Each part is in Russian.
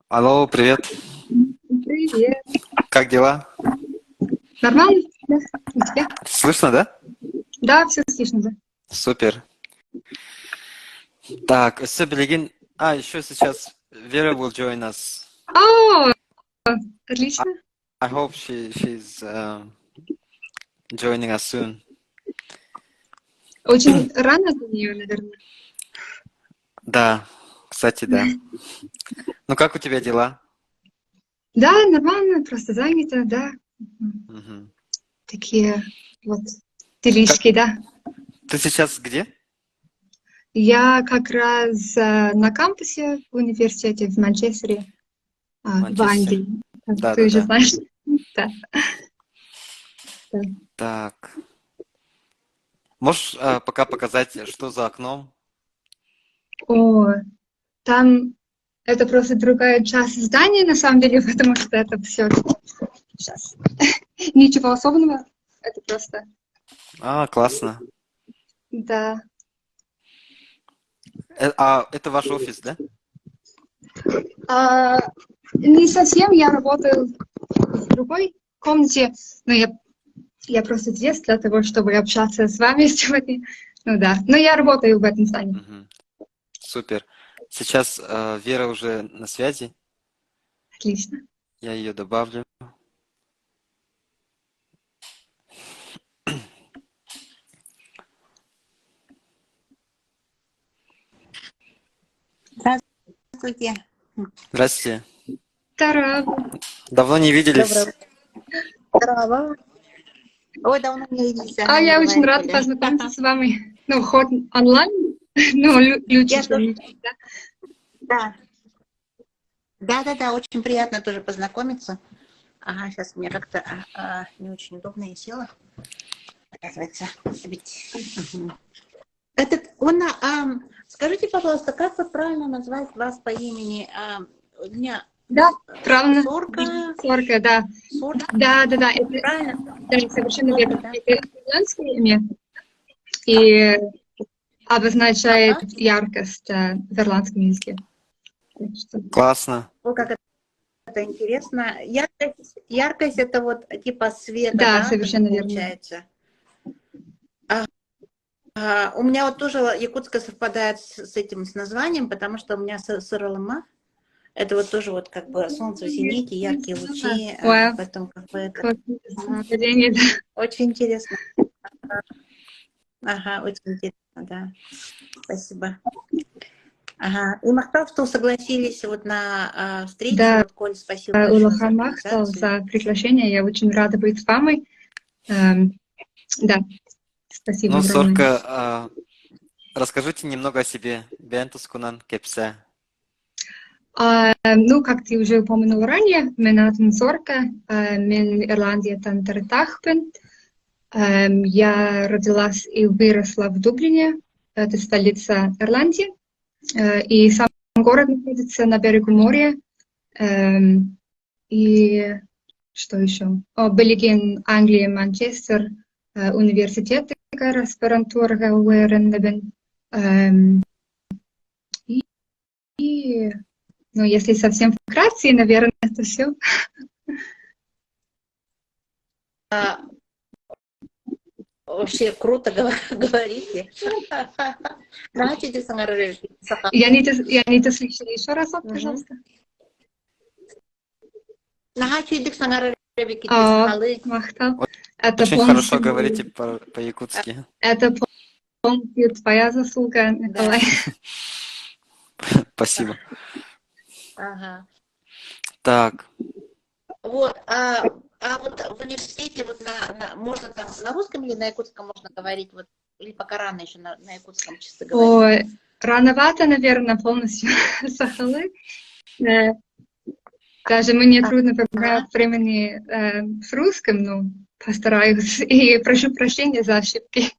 Алло, привет. Привет. Как дела? Нормально? Да. У тебя? Слышно, да? Да, все слышно, да. Супер. Так, все, Белегин. Еще сейчас Vera will join us. О, I, отлично. I hope she's joining us soon. Очень рано для нее, наверное. Да, кстати, да. Ну, как у тебя дела? Да, нормально, просто занята, да. Мгм. Такие вот Как... делишки, да. Ты сейчас где? Я как раз на кампусе в университете в Манчестере, В в Манчестере. Англии. Ты уже Да-да-да. знаешь? Да, да. Так. Можешь пока показать, что за окном? О, там это просто другая часть здания, на самом деле, потому что это все сейчас. Ничего особенного, это просто, Классно. да. Это ваш офис, да? А, не совсем, я работаю в другой комнате, но я просто здесь для того, чтобы общаться с вами сегодня. Ну да, но я работаю в этом здании. Мгм. Супер. Сейчас Вера уже на связи. Отлично. Я ее добавлю. Здравствуйте. Здрасте. Здорово. Давно не виделись. Доброе утро. Здорово. Ой, давно не виделись, ага, не Я очень рада говорили. познакомиться с вами. Ну, хоть онлайн, но лучше, Я чем тоже, лично, да. да. Да, очень приятно тоже познакомиться. Ага, сейчас мне как-то не очень удобно, я села. Оказывается, ведь... Мгм. Скажите, пожалуйста, как вот правильно назвать вас по имени? У меня Да, правильно. Сорка, Сорка, да. Сорка, Да, это, правильно? да, совершенно Сорка, верно. да? Это итальянское имя и обозначает Ага. яркость в ирландском языке. Так что, Классно. О, как это интересно. Яркость это вот типа света, да, да, как бы совершенно верно. получается. У меня вот тоже якутское совпадает с этим, с названием, потому что у меня Сыралыма. Это вот тоже вот как бы солнце в зените, яркие лучи, Вау, поэтому как бы это классное мгм, совпадение, да. очень интересно. Ага, очень интересно, да. Спасибо. Ага. И махтал, что согласились вот на встречу. Да, Вот, Коль, спасибо большое за Улахан Махтал организацию. за приглашение. Я очень рада быть с вами. Да, спасибо Ну, огромное. Сорка, расскажите немного о себе. Бентускунан Кепсе. Ну, как ты уже упомянул ранее, меня зовут Сорка, мен Ирландия Тантертахпен. Я родилась и выросла в Дублине, это столица Ирландии, и сам город находится на берегу моря. И что еще? Беллиген, Англия, Манчестер, университет, аспирантура, Уэреннебен. И, и, ну, если совсем вкратце, наверное, это все. Вообще круто говорите. Начите Я не дослышала. Еще разок, пожалуйста. Махтал. Это Очень хорошо полностью, говорите по-якутски. это полностью твоя заслуга, Да. Николай. Спасибо. Ага. Так, Вот, вот в университете вот можно там на русском или на якутском можно говорить, вот, или пока рано еще на якутском чисто говорить? Ой, рановато, наверное, полностью Сахалы. Даже мне трудно Ага. побывать времени с русским, но постараюсь. И прошу прощения за ошибки.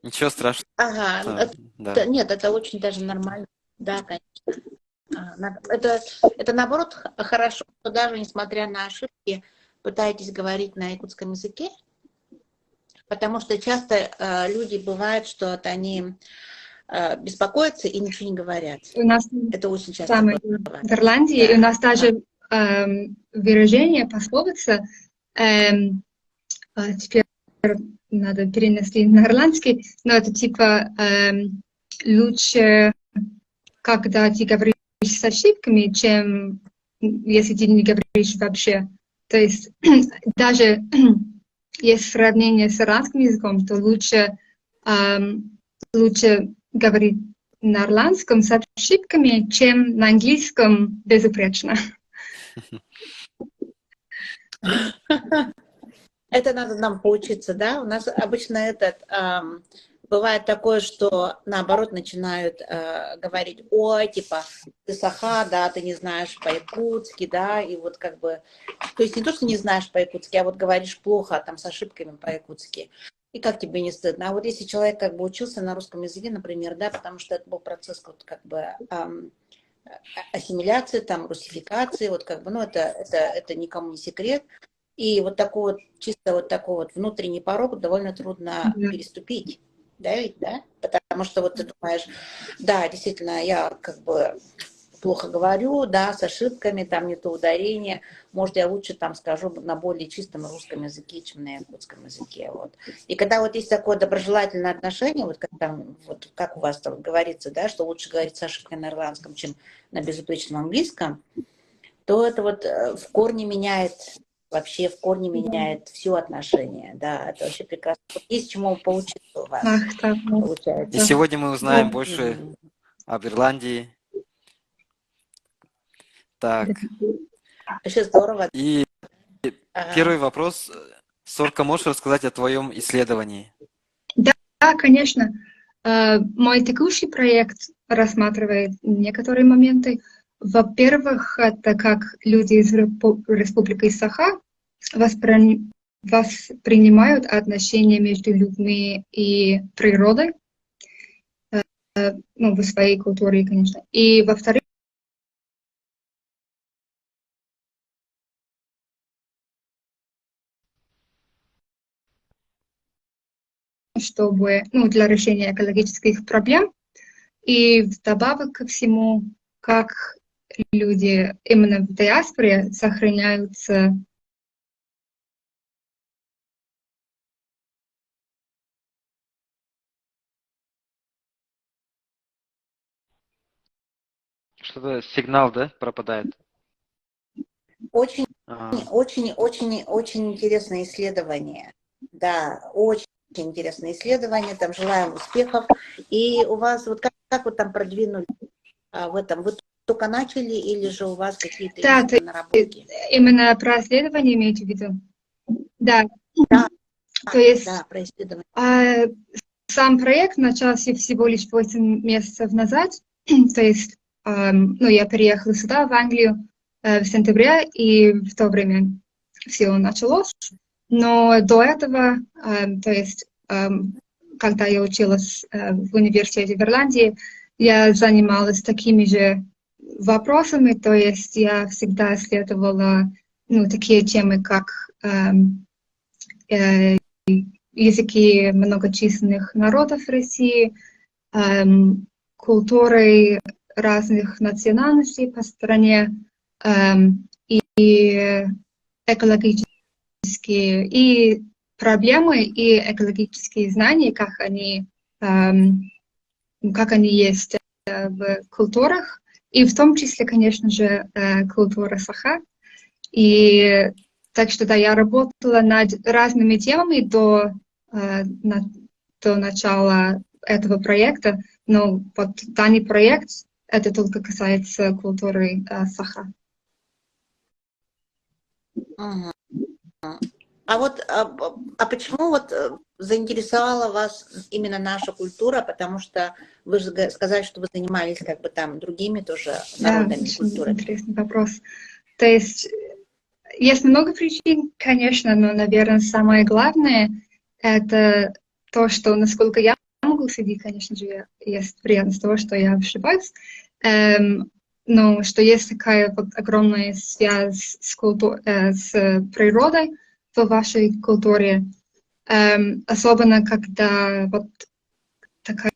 ничего страшного. Ага. Да. Нет, это очень даже нормально. Да, конечно. Это наоборот хорошо, что даже несмотря на ошибки пытаетесь говорить на якутском языке, потому что часто люди бывает, что вот они беспокоятся и ничего не говорят. У нас Это очень часто самое бывает. в Ирландии, Да. и у нас даже выражение, пословица, теперь надо перенести на ирландский, но это типа лучше, когда ты говоришь с ошибками, чем если ты не говоришь вообще. То есть даже есть сравнение с ирландским языком, то лучше говорить на ирландском с ошибками, чем на английском безупречно. Это надо нам поучиться, да? У нас обычно бывает такое, что наоборот начинают говорить: ой, типа, ты саха, да, ты не знаешь по-якутски, да, и вот как бы, то есть не то, что не знаешь по-якутски, а вот говоришь плохо, там, с ошибками по-якутски. И как тебе не стыдно? А вот если человек как бы учился на русском языке, например, да, потому что это был процесс вот, как бы ассимиляции, там, русификации, вот как бы, ну, это никому не секрет. И вот такой вот, чисто вот такой вот внутренний порог довольно трудно переступить. Да, ведь, да? Потому что вот ты думаешь, да, действительно, я как бы плохо говорю, да, с ошибками, там не то ударение, может, я лучше там скажу на более чистом русском языке, чем на якутском языке, вот. И когда вот есть такое доброжелательное отношение, вот как там, вот как у вас там говорится, да, что лучше говорить с ошибкой на ирландском, чем на безупречном английском, то это вот в корне меняет, вообще в корне меняет все отношения, да, это вообще прекрасно. Есть чему поучиться у вас, получается. И сегодня мы узнаем больше об Ирландии. Так. Вообще здорово. И первый вопрос. Сорка, можешь рассказать о твоем исследовании? Да, конечно. Мой текущий проект рассматривает некоторые моменты. Во-первых, это как люди из Республики Саха воспринимают отношения между людьми и природой, ну, в своей культуре, конечно. И во-вторых, чтобы, ну, для решения экологических проблем. И вдобавок ко всему, как люди именно в диаспоре сохраняются. Что-то сигнал, да, пропадает? Очень интересное исследование. Да, очень интересное исследование. Там желаем успехов. И у вас, вот как вы там продвинули в этом? Вы только начали или же у вас какие-то есть наработки? Именно про исследование имеете в виду? Да. Да, то есть, да, про исследование. Сам проект начался всего лишь 8 месяцев назад. То есть, ну, я переехала сюда, в Англию, в сентябре, и в то время все началось. Но до этого, то есть, когда я училась в университете в Ирландии, я занималась такими же вопросами, то есть я всегда исследовала, ну, такие темы, как языки многочисленных народов России, культуры разных национальностей по стране, и экологические и проблемы, и экологические знания, как они есть в культурах, и в том числе, конечно же, культура Саха. И так что, да, я работала над разными темами до начала этого проекта, но вот данный проект, это только касается культуры Саха. А вот, почему вот заинтересовала вас именно наша культура? Потому что вы же сказали, что вы занимались как бы там другими тоже народами, да, культурами. Интересный вопрос. То есть есть много причин, конечно, но, наверное, самое главное это то, что, насколько я могу судить, конечно же, есть вероятность того, что я ошибаюсь, но что есть такая вот огромная связь с природой в вашей культуре, особенно когда вот такая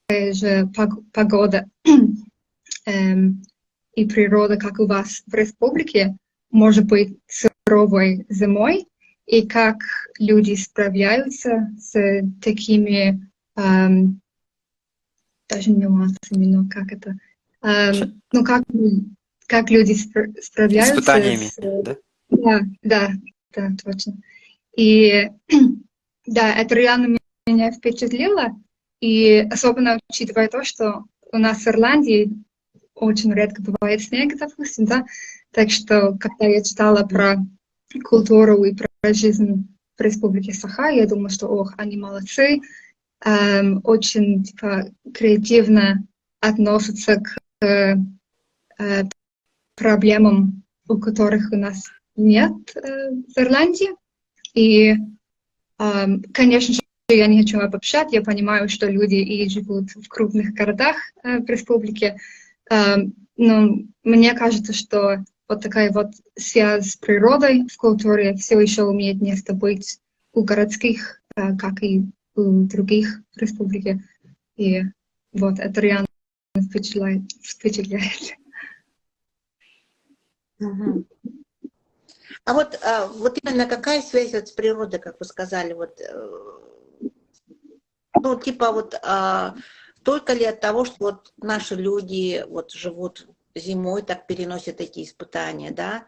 же погода и природа, как у вас в республике, может быть суровой зимой, и как люди справляются с такими даже нюансами, но как это, ну как люди справляются Испытаниями, с... да? Да, точно. И да, это реально меня впечатлило, и особенно учитывая то, что у нас в Ирландии очень редко бывает снег, допустим, да, так что, когда я читала про культуру и про жизнь в Республике Саха, я думала, что, ох, они молодцы, очень, типа, креативно относятся к проблемам, у которых у нас нет в Ирландии. И, конечно же, я не хочу обобщать, я понимаю, что люди и живут в крупных городах в республике, но мне кажется, что вот такая вот связь с природой в культуре все еще имеет место быть у городских, как и у других в республике. И вот это реально впечатляет. Мгм. Вот именно какая связь вот с природой, как вы сказали, вот, ну, типа вот только ли от того, что вот наши люди вот живут зимой, так переносят эти испытания, да?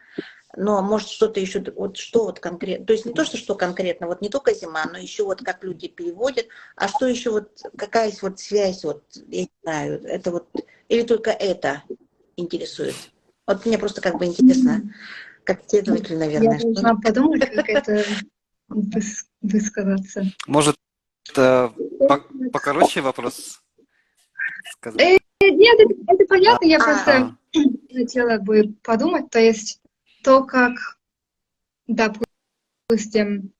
Но может что-то еще, вот что вот конкретно, то есть не то, что конкретно, вот не только зима, но еще вот как люди переводят, а что еще вот, какая есть вот связь, вот, я не знаю, это вот, или только это интересует? Вот мне просто как бы интересно, как исследователь, Я наверное. должна подумать, как это высказаться. Может, покороче вопрос сказать? Нет, это понятно, я просто А, хотела бы подумать, то есть то, как, допустим,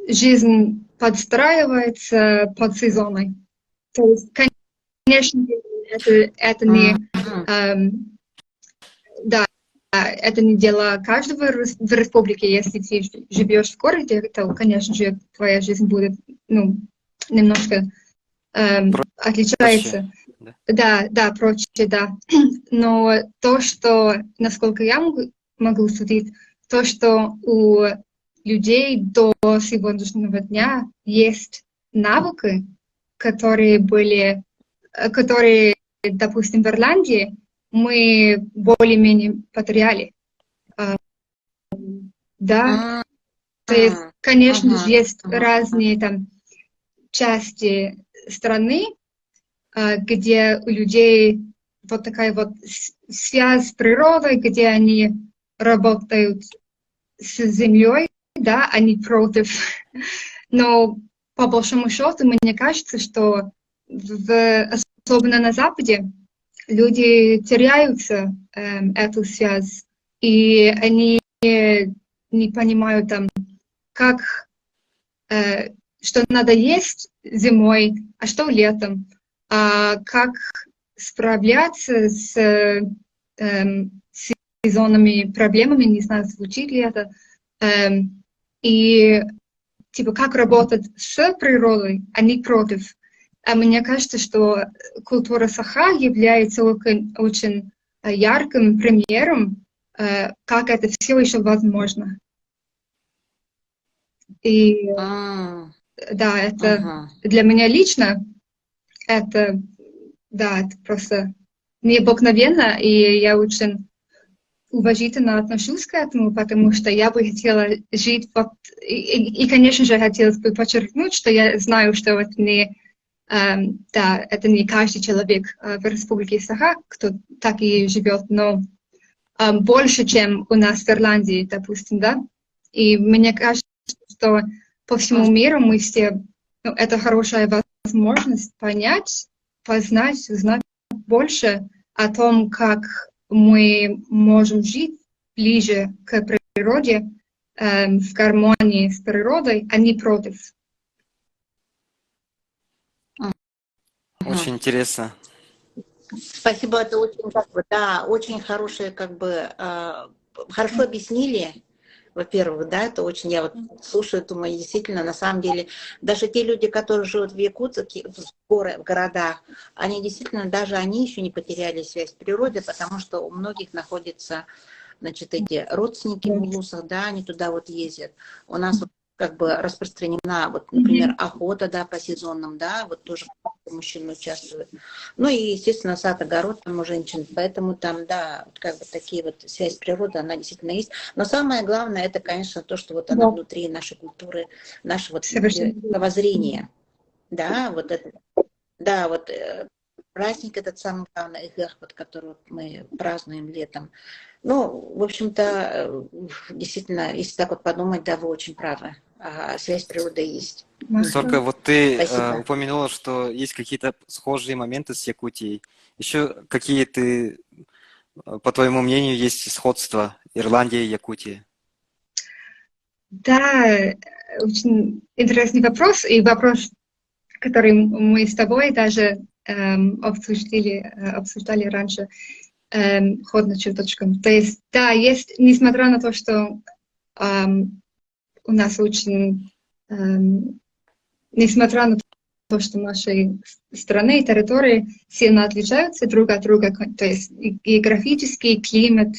жизнь подстраивается под сезоны. То есть, конечно, это не, да, это не дело каждого в республике. Если ты живешь в городе, то, конечно же, твоя жизнь будет, ну, немножко проще, отличается. да? Да, проще, да. Но то, что, насколько я могу судить, то, что у людей до сегодняшнего дня есть навыки, которые, допустим, в Ирландии мы более-менее потеряли. Да, то есть, конечно же, есть разные там части страны, где у людей вот такая вот связь с природой, где они работают с землей, да, они против. Но по большому счету, мне кажется, что особенно на Западе люди теряются эту связь, и они не понимают там, как, что надо есть зимой, а что летом, как справляться с сезонными проблемами, не знаю, звучит ли это, и типа как работать с природой, а не против. А мне кажется, что культура Саха является очень ярким примером, как это все еще возможно. И да, это для меня лично, это, да, это просто необыкновенно, и я очень уважительно отношусь к этому, потому что я бы хотела жить вот... И, конечно же, хотелось бы подчеркнуть, что я знаю, что это не, да, это не каждый человек в Республике Саха, кто так и живет, но больше, чем у нас в Ирландии, допустим, да. И мне кажется, что по всему миру мы все... Ну, это хорошая возможность понять, познать, узнать больше о том, как мы можем жить ближе к природе, в гармонии с природой, а не против. Очень интересно. Спасибо, это очень, как бы, да, очень хорошее, как бы, хорошо объяснили, Во-первых, да, это очень, я вот слушаю, думаю, действительно, на самом деле, даже те люди, которые живут в Якутске, в городах, они действительно, даже они еще не потеряли связь с природой, потому что у многих находятся, значит, эти родственники в улусах, да, они туда вот ездят. У нас вот как бы распространена, вот, например, охота, да, по сезонам, да, вот тоже мужчины участвуют. Ну и, естественно, сад, огород там у женщин, поэтому там, да, вот как бы такие вот связь с природой, она действительно есть. Но самое главное, это, конечно, то, что вот она внутри нашей культуры, нашего вот мировоззрения, да, вот это, да, вот праздник этот самый главный, вот, который вот мы празднуем летом. Ну, в общем-то, действительно, если так вот подумать, да, вы очень правы. Связь с природой есть. Зорка, вот ты Спасибо. упомянула, что есть какие-то схожие моменты с Якутией. Еще какие ты, по твоему мнению, есть сходства Ирландии и Якутии? Да, очень интересный вопрос, и вопрос, который мы с тобой даже обсуждали раньше, ход на черточком. То есть, да, есть, несмотря на то, что у нас очень, несмотря на то, что наши страны и территории сильно отличаются друг от друга, то есть и географический климат,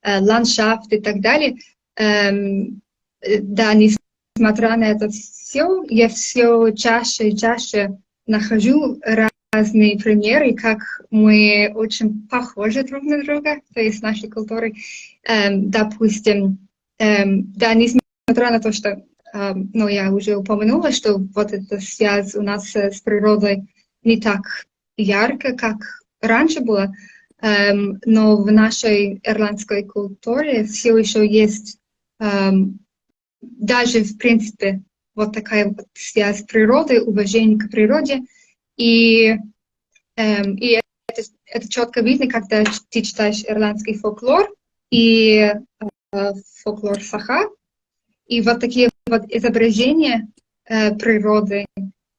ландшафт и так далее, да, несмотря на это все, я все чаще и чаще нахожу разные примеры, как мы очень похожи друг на друга, то есть наши культуры. Допустим, да, несмотря на то, что ну, я уже упомянула, что вот эта связь у нас с природой не так ярко, как раньше было, но в нашей ирландской культуре все еще есть даже, в принципе, вот такая вот связь с природой, уважение к природе. И это четко видно, когда ты читаешь ирландский фольклор и фольклор Саха. И вот такие вот изображения природы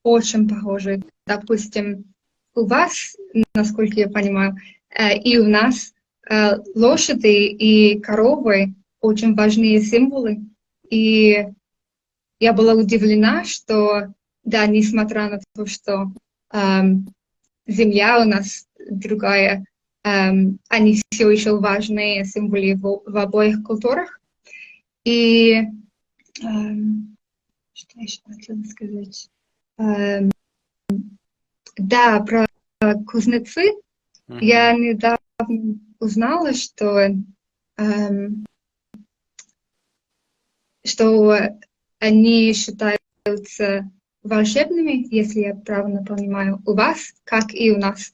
очень похожи. Допустим, у вас, насколько я понимаю, и у нас лошади и коровы очень важные символы. И я была удивлена, что, да, несмотря на то, что земля у нас другая, они все еще важные символы в обоих культурах. И что еще хотела сказать? Да, про кузнецы. Я недавно узнала, что они считаются волшебными, если я правильно понимаю, у вас, как и у нас.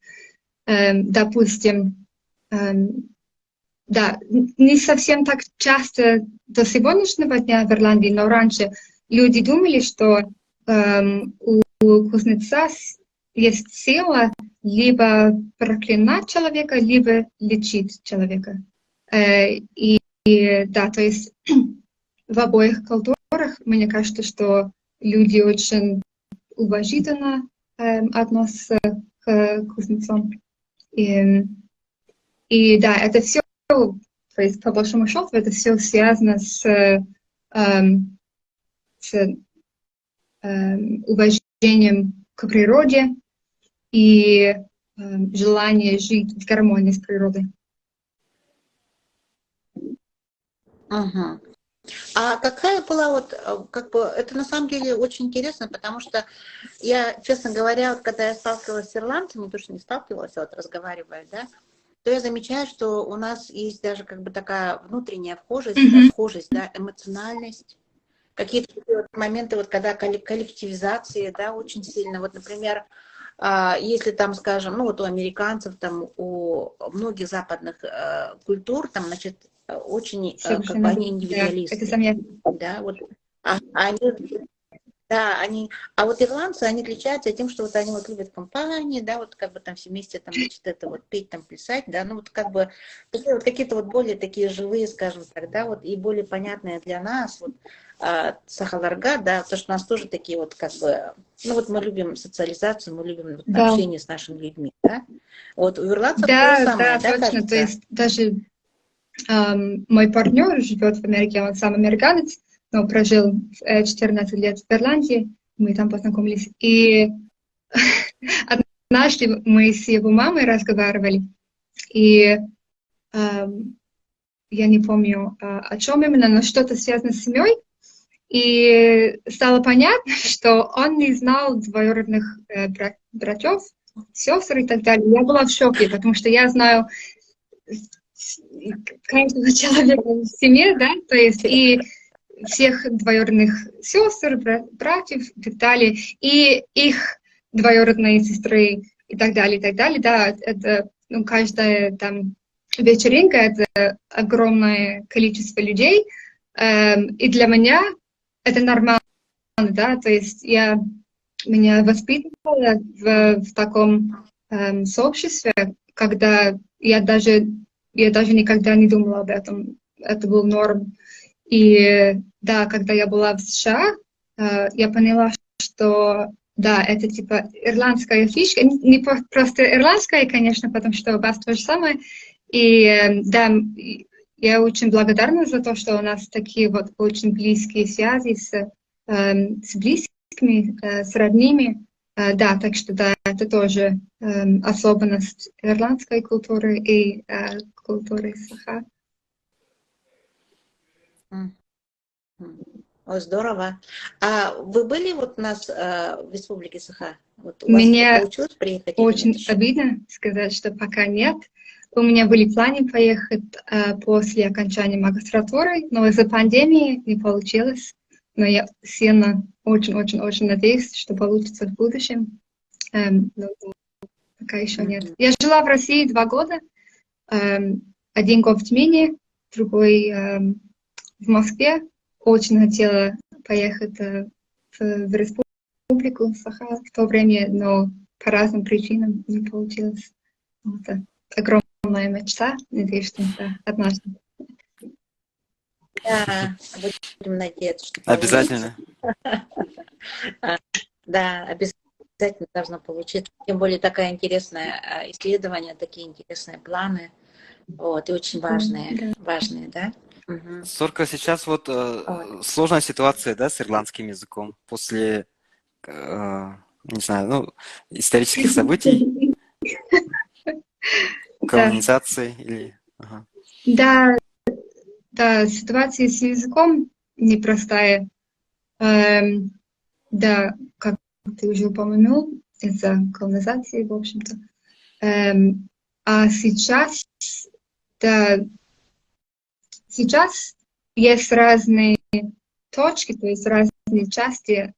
Допустим, да, не совсем так часто до сегодняшнего дня в Ирландии, но раньше люди думали, что у кузнеца есть сила либо проклинать человека, либо лечить человека. И да, то есть в обоих культурах мне кажется, что люди очень уважительно относятся к кузнецам. И да, это все, то есть по большому счету, это все связано с уважением к природе и желание жить в гармонии с природой. Ага. А какая была вот, как бы, это на самом деле очень интересно, потому что я, честно говоря, вот когда я сталкивалась с ирландцами, то, что не сталкивалась, а вот разговаривая, да, то я замечаю, что у нас есть даже как бы такая внутренняя схожесть, да, эмоциональность, какие-то вот моменты, вот когда коллективизация, да, очень сильно, вот, например, если там, скажем, ну вот у американцев, там у многих западных культур, там, значит, очень, как бы они индивидуалисты. Да, это заметно. Да, вот, а вот ирландцы, они отличаются тем, что вот они вот любят компании, да, вот как бы там все вместе там, значит, это вот петь, там плясать, да, ну вот как бы вот какие-то вот более такие живые, скажем так, да, вот и более понятные для нас, вот Сахаларга, да, потому что у нас тоже такие вот как бы, ну вот мы любим социализацию, мы любим вот, общение с нашими людьми, да, вот у ирландцев то же самое, да, точно, кажется. то есть даже Мой партнер живет в Америке, он сам американец, но прожил 14 лет в Ирландии, мы там познакомились. И однажды мы с его мамой разговаривали, и я не помню, о чем именно, но что-то связано с семьей. И стало понятно, что он не знал двоюродных братьев, сестер и так далее. Я была в шоке, потому что я знаю каждого человека в семье, да, то есть и всех двоюродных сестер, братьев и так далее, и их двоюродные сестры и так далее, да, это, ну, каждая там вечеринка, это огромное количество людей, и для меня это нормально, да, то есть меня воспитывала в таком сообществе, когда я даже никогда не думала об этом, это был норм. И да, когда я была в США, я поняла, что да, это типа ирландская фишка, не просто ирландская, конечно, потому что у вас то же самое. И да, я очень благодарна за то, что у нас такие вот очень близкие связи с близкими, с родными. Да, так что да, это тоже особенность ирландской культуры и культуры Саха. О, здорово. А вы были вот у нас в Республике Саха? Вот у вас Мне получилось приехать? очень обидно сказать, что пока нет. У меня были планы поехать после окончания магистратуры, но из-за пандемии не получилось. Но я сильно, очень надеюсь, что получится в будущем. Но пока еще нет. Я жила в России 2 года. 1 год в Тюмени, другой в Москве. Очень хотела поехать в Республику Саха в то время, но по разным причинам не получилось. Это огромная мечта. Надеюсь, что это однажды. Да, будем надеяться, что Обязательно. Да, обязательно должно получиться. Тем более такое интересное исследование, такие интересные планы. Вот, и очень важные, да? Угу. Зорка, сейчас вот сложная ситуация, да, с ирландским языком после, не знаю, ну, исторических событий, колонизации или... Ага. Да, ситуация с языком непростая. Да, как ты уже упомянул, из-за колонизации, в общем-то. А сейчас, да, сейчас есть разные точки, то есть разные части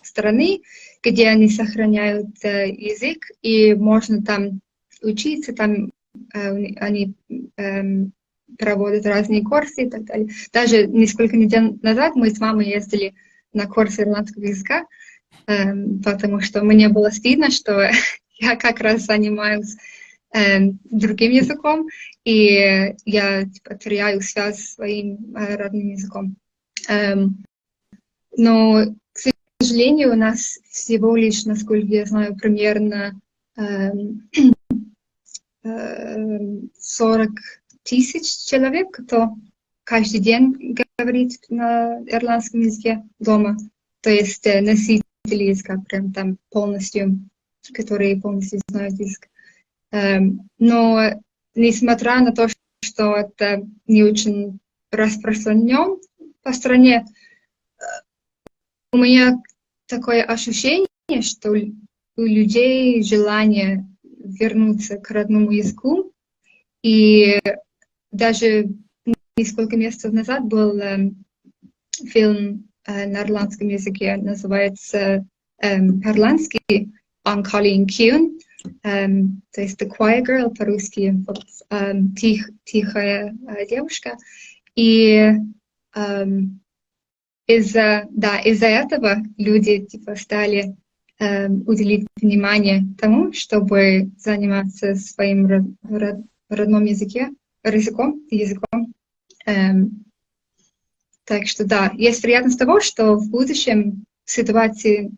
страны, где они сохраняют язык, и можно там учиться, там они проводят разные курсы и так далее. Даже несколько недель назад мы с мамой ездили на курс ирландского языка, потому что мне было стыдно, что я как раз занимаюсь другим языком, и я типа, теряю связь с своим родным языком. Но, к сожалению, у нас всего лишь, насколько я знаю, примерно 40 тысяч человек, кто каждый день говорит на ирландском языке дома. То есть носители языка прям там полностью, которые полностью знают язык. Но несмотря на то, что это не очень распространен по стране, у меня такое ощущение, что у людей желание вернуться к родному языку. И даже несколько месяцев назад был фильм на ирландском языке, называется по-ирландски «On Colleen Keown», то есть «The Quiet Girl» по-русски, «Тихая девушка». И из-за этого люди типа стали уделить внимание тому, чтобы заниматься своим родным языком. Так что да, есть вероятность того, что в будущем ситуация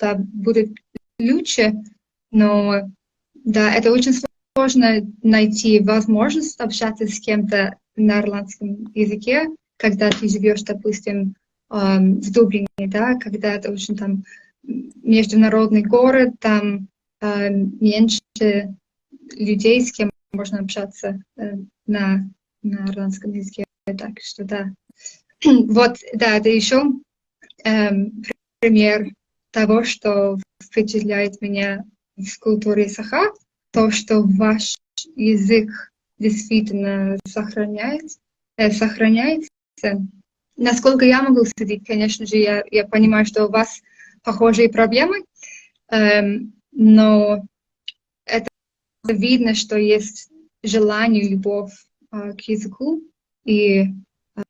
будет лучше, но да, это очень сложно найти возможность общаться с кем-то на ирландском языке, когда ты живешь, допустим, в Дублине, да, когда это очень там международный город, там меньше людей, с кем можно общаться на ирландском языке. Так что да. Вот, да, это еще пример того, что впечатляет меня в культуре Саха, то, что ваш язык действительно сохраняется. Насколько я могу судить, конечно же, я понимаю, что у вас похожие проблемы, но это видно, что есть желание, любовь к языку, и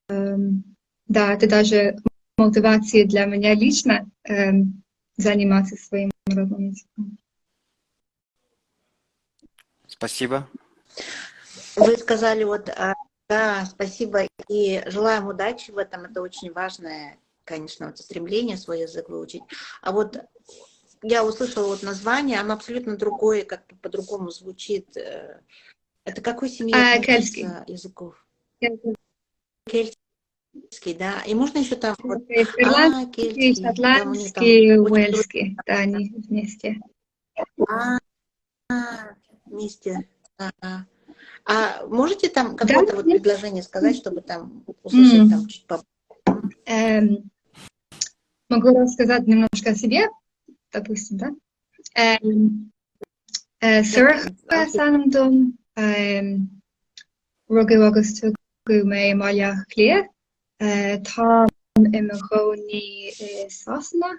да, это даже мотивация для меня лично заниматься своим родным языком. Спасибо. Вы сказали вот, да, спасибо, и желаем удачи в этом, это очень важное, конечно, вот стремление свой язык выучить. А вот я услышала вот название, оно абсолютно другое, как-то по-другому звучит. Это какой семье Кельтский. языков? Кельтский, да. И можно еще там... Вот, Ирландский, кельтский, шотландский, уэльский, да, они вместе. Вместе. Ага. А можете там какое-то Да, вот предложение сказать, чтобы там услышать там чуть побольше? Могу рассказать немножко о себе, допустим, да? Сырха санамдум, руги agus tugu me malia clear, Tom imagoni sasna,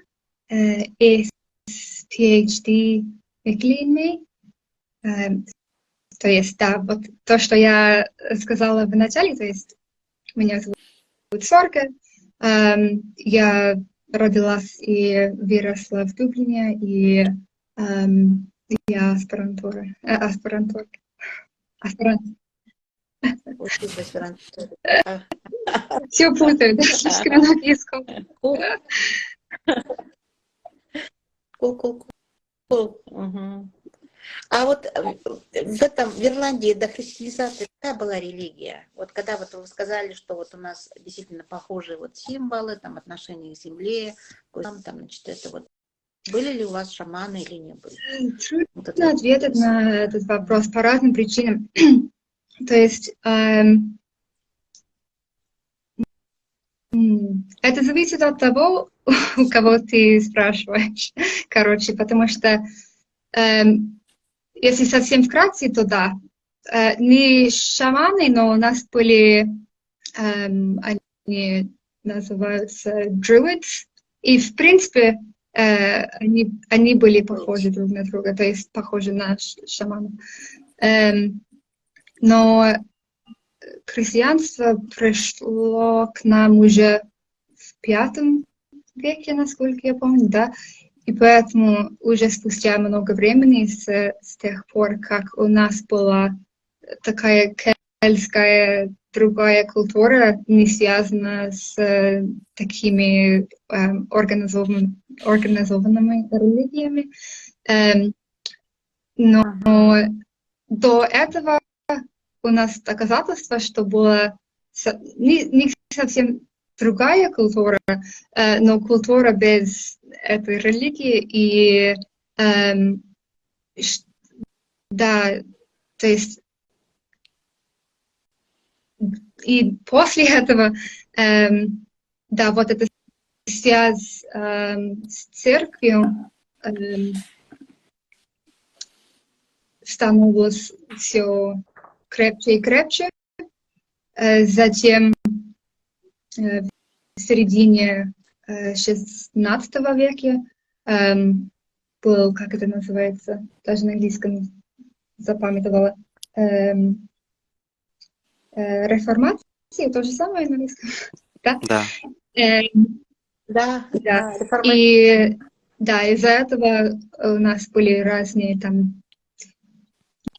is PhD Миклинми. То есть, да, вот то, что я сказала в начале, то есть, меня зовут Сорка, я родилась и выросла в Дублине, и я аспирантура. Учусь в аспирантуре. Все путаю, да, слишком много языков. Cool. Угу. А вот в Ирландии до христианизации какая была религия? Вот когда вот вы сказали, что вот у нас действительно похожие вот символы, там отношения к земле, там, значит, это вот. Были ли у вас шаманы или не были? Трудно ответить на этот вопрос по разным причинам. То есть это зависит от того, у кого ты спрашиваешь. Короче, потому что если совсем вкратце, то да. Не шаманы, но у нас были, они называются druids, и в принципе они были похожи друг на друга, то есть похожи на шаманов. Но христианство пришло к нам уже в V веке, насколько я помню, да, и поэтому уже спустя много времени с тех пор, как у нас была такая кельтская другая культура, не связана с такими организованными религиями, но до этого у нас доказательства, что была не совсем другая культура, но культура без этой религии. И да, то есть и после этого, да, вот эта связь с церковью становилась все крепче и крепче. Затем в середине XVI века был, как это называется, даже на английском запамятовала, реформация, то же самое на английском, да? Да. Да. И да, из-за этого у нас были разные там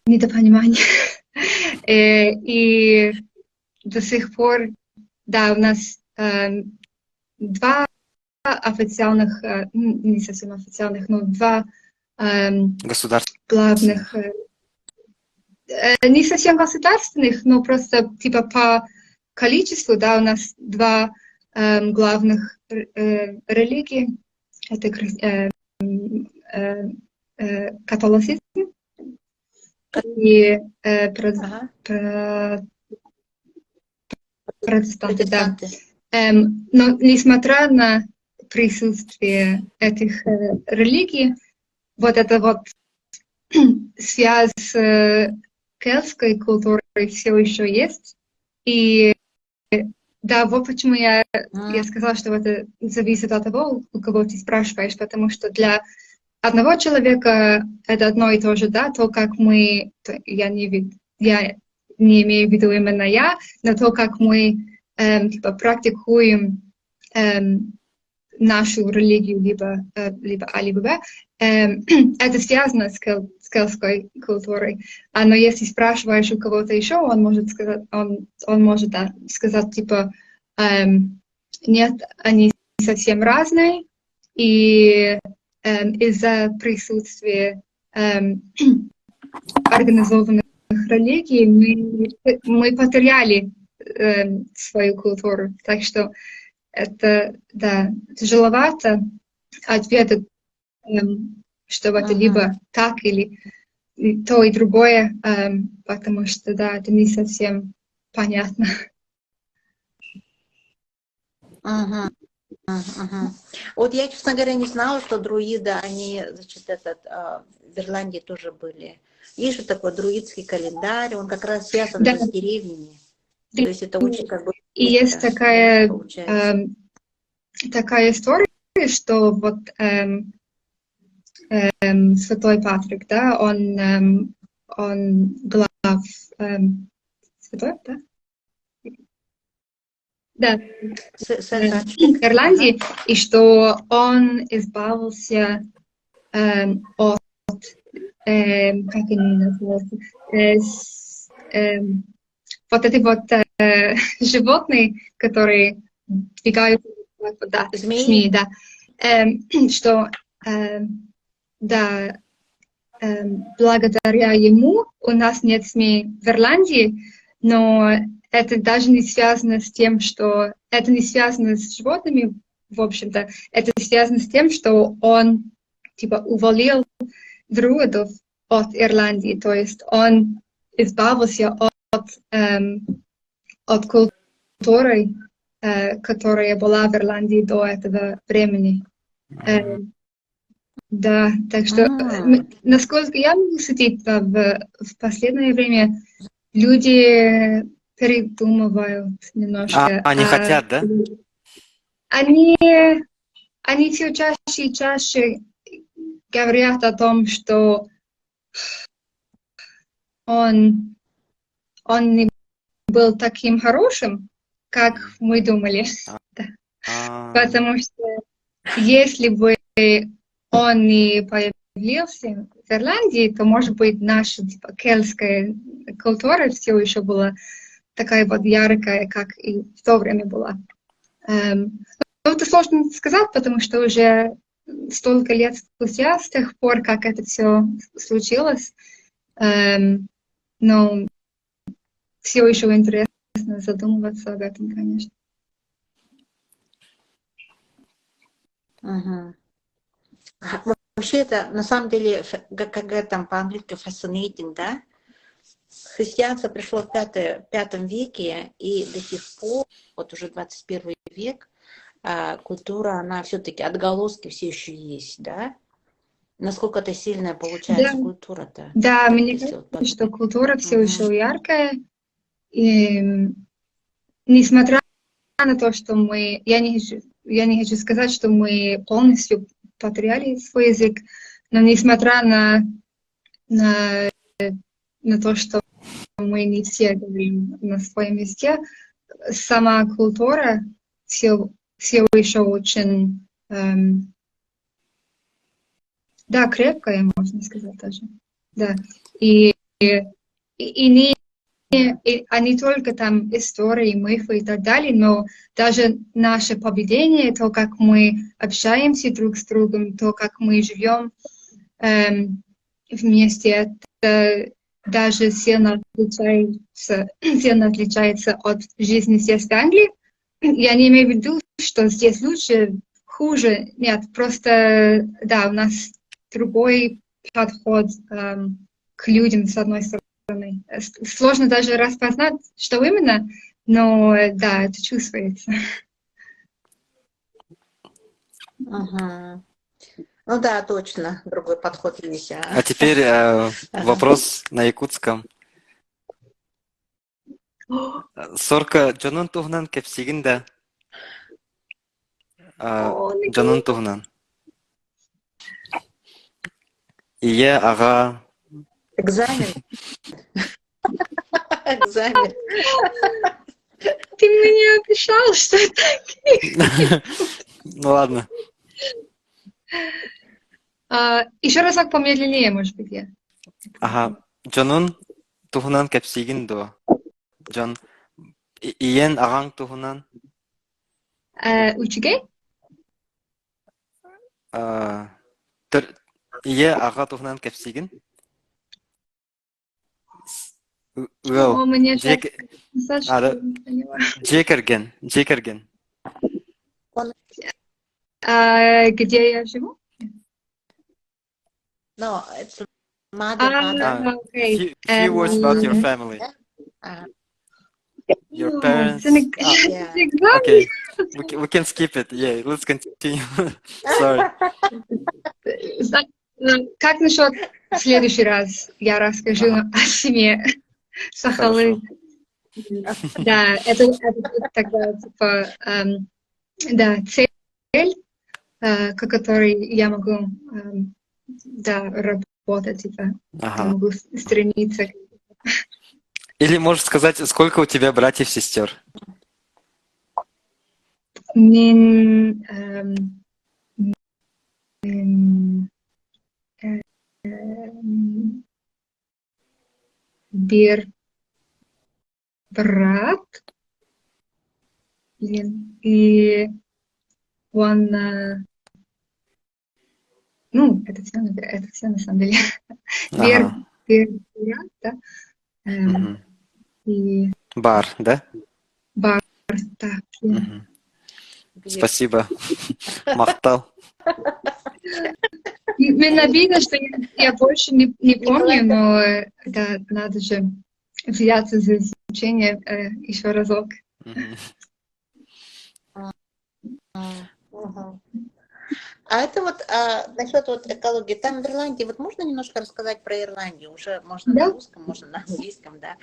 недопонимания. И до сих пор, да, у нас два официальных, не совсем официальных, но два главных не совсем государственных, но просто типа по количеству, да, у нас два главных религии. Это католицизм и Ага. протестанты, да. Протестанты. Но несмотря на присутствие этих религий, вот эта вот связь с кельтской культурой все еще есть. И да, вот почему я сказала, что это зависит от того, у кого ты спрашиваешь, потому что для одного человека это одно и то же, да, то, как мы, я не имею в виду именно я, но то, как мы типа, практикуем нашу религию, либо А, либо Б, это связано с кельтской культурой. Но если спрашиваешь у кого-то еще, он может сказать, он может сказать, типа, нет, они совсем разные, и из-за присутствия организованных религий мы потеряли свою культуру. Так что это, да, тяжеловато ответить, что это либо так или то и другое, потому что, да, это не совсем понятно. Вот я, честно говоря, не знала, что друиды, они, значит, в Ирландии тоже были. Есть же такой друидский календарь, он как раз связан Да. с деревнями. То есть это очень как бы... И есть такая, получается. такая история, что вот Святой Патрик, да, он глав Святой, да? Да, Ирландии, и что он избавился от, как они называются, вот эти вот животные, которые двигаются, да, змеи, да, что, да, благодаря ему у нас нет змей в Ирландии, но это даже не связано с тем, что... Это не связано с животными, в общем-то. Это связано с тем, что он, типа, уволил друидов от Ирландии. То есть он избавился от культуры, которая была в Ирландии до этого времени. Да, так что, насколько я могу судить, в последнее время люди передумывают немножко. Они хотят, да? Они все чаще и чаще говорят о том, что он не был таким хорошим, как мы думали. Потому что если бы он не появился в Ирландии, то, может быть, наша типа, кельтская культура все еще была такая вот яркая, как и в то время была. Но это сложно сказать, потому что уже столько лет спустя, с тех пор, как это все случилось, но все еще интересно задумываться об этом, конечно. Вообще это, на самом деле, как там по-английски fascinating, да? Христианство пришло в V веке, и до сих пор, вот уже 21 век, культура, она все-таки, отголоски все еще есть, да? Насколько это сильная получается культура-то? Да, мне кажется, что культура все еще яркая. И несмотря на то, что я не хочу сказать, что мы полностью потеряли свой язык, но несмотря на то, что мы не все говорим на своем языке, сама культура все еще очень, да, крепкая, можно сказать даже. Да. И не только там истории, мифы и так далее, но даже наше поведение, то, как мы общаемся друг с другом, то, как мы живем вместе, это даже сильно отличается от жизни здесь, в Англии. Я не имею в виду, что здесь лучше, хуже. Нет, просто, да, у нас другой подход к людям, с одной стороны. Сложно даже распознать, что именно, но да, это чувствуется. Мгм. Ну да, точно, другой подход есть. А теперь вопрос на якутском. Сорка жонун туһунан кепсигин да жонун туһунан. Ие ага. Экзамен. Экзамен. Ты мне обещал, что это... Ну ладно. Еще разок помедленнее, может быть, я. Ага. Жонун туһунан кепсигин до. Жон иен агаң туһунан. Учигей? Ие ага туһунан кепсигин. Well, О, мне Джек... Саша, Джекерген. где я живу? No, it's mother. Okay. Few words about your family. Your parents. Yeah. Okay, we can skip it. Yeah, let's continue. Sorry. Как насчет в следующий раз я расскажу о семье Сахалы? Да, это тогда типа да, цель, к которой я могу да, работать, типа, я могу стремиться. Или можешь сказать, сколько у тебя братьев и сестер? Bir брат, и он, ну, это все на самом деле. Bir брат, да? И Бар, да? бар, да. Спасибо. Махтал. Мне обидно, что я больше не помню, но да, надо же взяться за изучение еще разок. А это вот насчет вот экологии. Там в Ирландии, вот можно немножко рассказать про Ирландию? Уже можно на русском, можно на английском, да.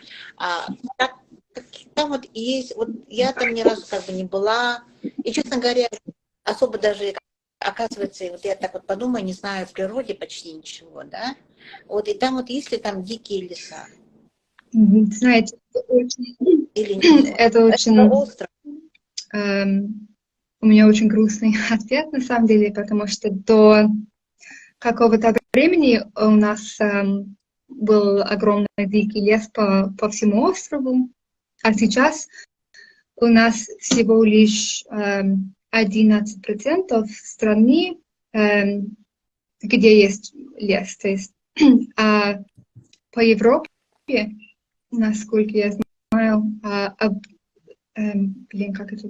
Там вот есть, вот я там ни разу как бы не была. И, честно говоря, особо даже, оказывается, вот я так вот подумаю, не знаю в природе почти ничего, да. Вот и там вот есть ли там дикие леса? Знаете, это очень остров. У меня очень грустный ответ, на самом деле, потому что до какого-то времени у нас был огромный дикий лес по всему острову, а сейчас у нас всего лишь 11% страны, где есть лес. То есть, а по Европе, насколько я знаю, как это?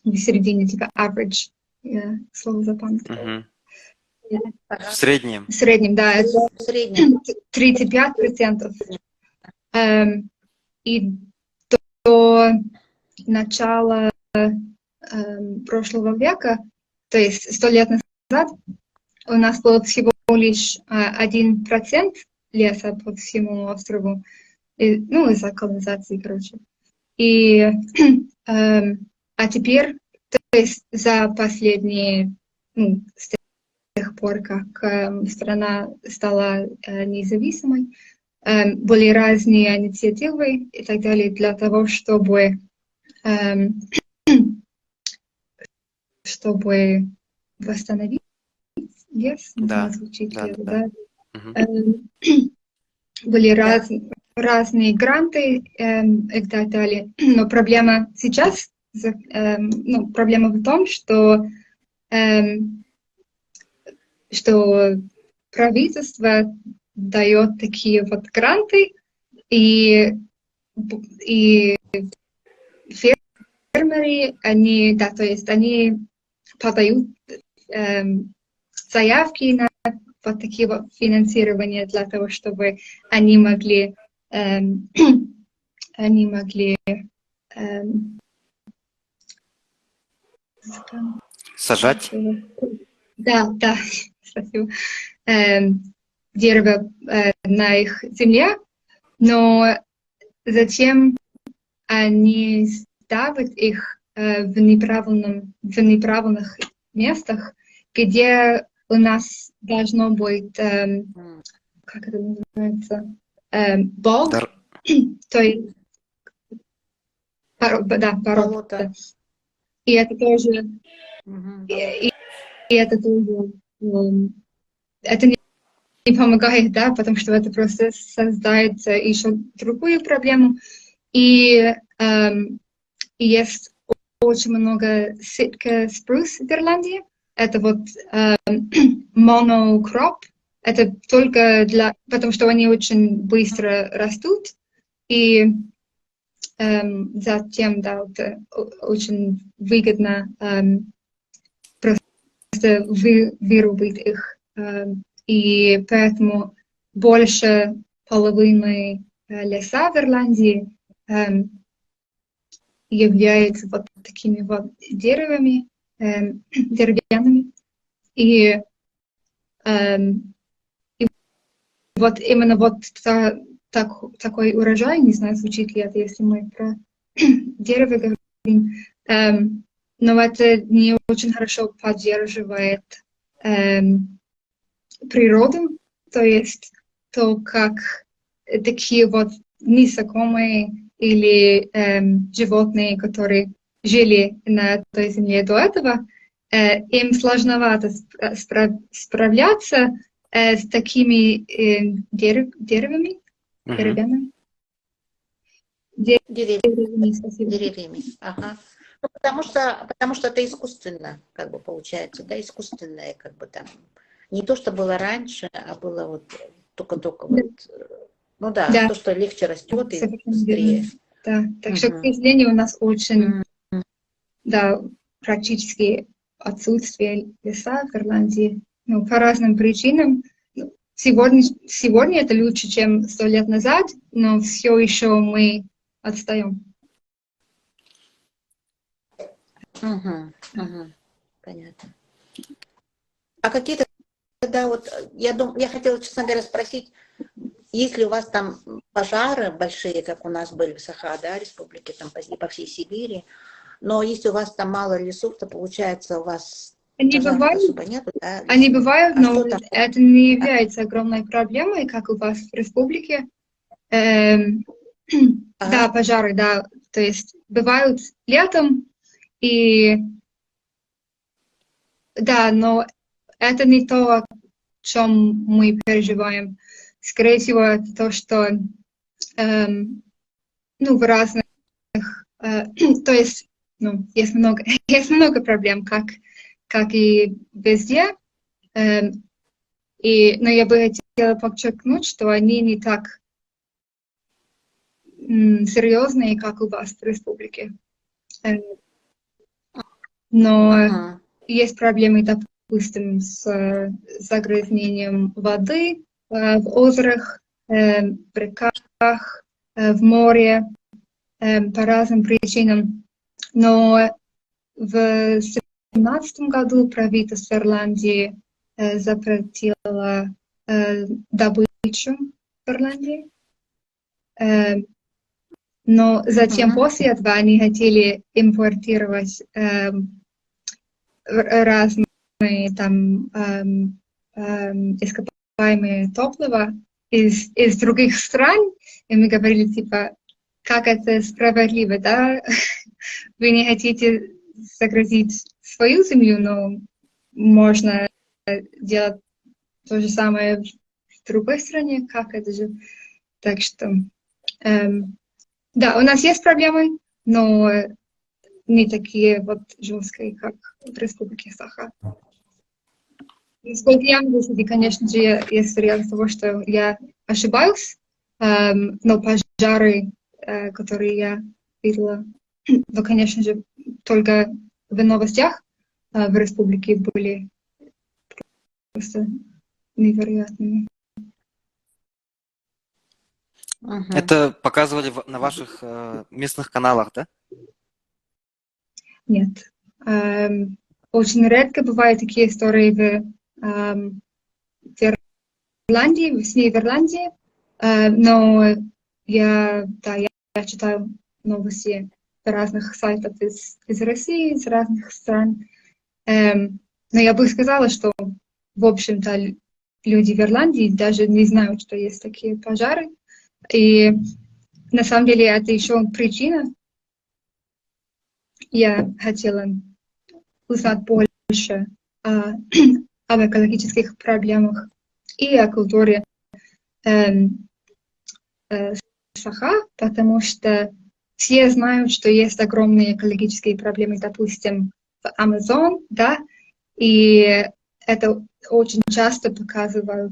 В середине, типа average, я слово запомнила. В среднем. В среднем, да, это 35%. И до начала прошлого века, то есть 100 лет назад, у нас было всего лишь 1% леса по всему острову, ну, из-за колонизации, короче. И а теперь, то есть за последние, ну, с тех пор, как страна стала независимой, были разные инициативы и так далее для того, чтобы восстановить лес, не знаю, звучит ли это, да? Были разные гранты и так далее. Но проблема сейчас, проблема в том, что правительство дает такие вот гранты, и фермеры, они, да, то есть они подают заявки на вот такие вот финансирования для того, чтобы они могли они могли Сажать? да, да, спасибо, дерево на их земле, но затем они ставят их в неправильных местах, где у нас должно быть, как это называется, бог, то есть, да, Болото. И это тоже, и это тоже, это не помогает, да, потому что это просто создает еще другую проблему. И есть очень много ситка спрус в Ирландии. Это вот монокроп. Это только потому что они очень быстро растут. И затем, да, это очень выгодно просто вырубить их. И поэтому больше половины леса в Ирландии являются вот такими вот деревьями, деревянными. И вот именно вот такой урожай, не знаю, звучит ли это, если мы про дерево говорим, но это не очень хорошо поддерживает природу, то есть то, как такие вот насекомые или животные, которые жили на той земле до этого, им сложновато справляться с такими деревьями, деревянными. Деревьями, спасибо. Деревьями. Ага. Ну, потому что это искусственно, как бы получается, да, искусственное, как бы там. Не то, что было раньше, а было вот только вот, ну да, то, что легче растет и быстрее. Да, так что, к сожалению, у нас очень, да, практически отсутствие леса в Ирландии, ну, по разным причинам. Сегодня это лучше, чем 100 лет назад, но все еще мы отстаем. Понятно. А какие-то, да, вот, я хотела, честно говоря, спросить, есть ли у вас там пожары большие, как у нас были в Саха, да, республике, там по всей Сибири, но если у вас там мало лесов, то получается у вас они бывают, особо нету, да? Они бывают, но это не является огромной проблемой, как у вас в республике. Да, пожары, да, то есть бывают летом, и да, но это не то, о чем мы переживаем. Скорее всего, это то, что ну, в разных, то есть, ну, есть много проблем, как и везде. Но я бы хотела подчеркнуть, что они не так серьезные, как у вас в республике. Но есть проблемы, допустим, с загрязнением воды в озерах, в реках, в море, по разным причинам. Но в 2017 году правительство Ирландии запретило добычу в Ирландии. Но затем после этого они хотели импортировать разные там ископаемые топлива из других стран. И мы говорили, типа, как это справедливо, да? Вы не хотите загрузить свою землю, но можно делать то же самое в другой стране, как это же. Так что, да, у нас есть проблемы, но не такие вот жесткие, как в Республике Саха. Насколько я могу судить, конечно же, есть вероятность того, что я ошибаюсь, но пожары, которые я видела, ну, конечно же, только в новостях в республике были просто невероятными. Мгм. Это показывали на ваших местных каналах, да? Нет. Очень редко бывают такие истории в Ирландии, в СМИ в Ирландии, но я читаю новости с разных сайтов из России, из разных стран. Но я бы сказала, что, в общем-то, люди в Ирландии даже не знают, что есть такие пожары. И на самом деле это еще причина. Я хотела узнать больше об экологических проблемах и о культуре Саха, потому что все знают, что есть огромные экологические проблемы, допустим, в Амазон, да, и это очень часто показывается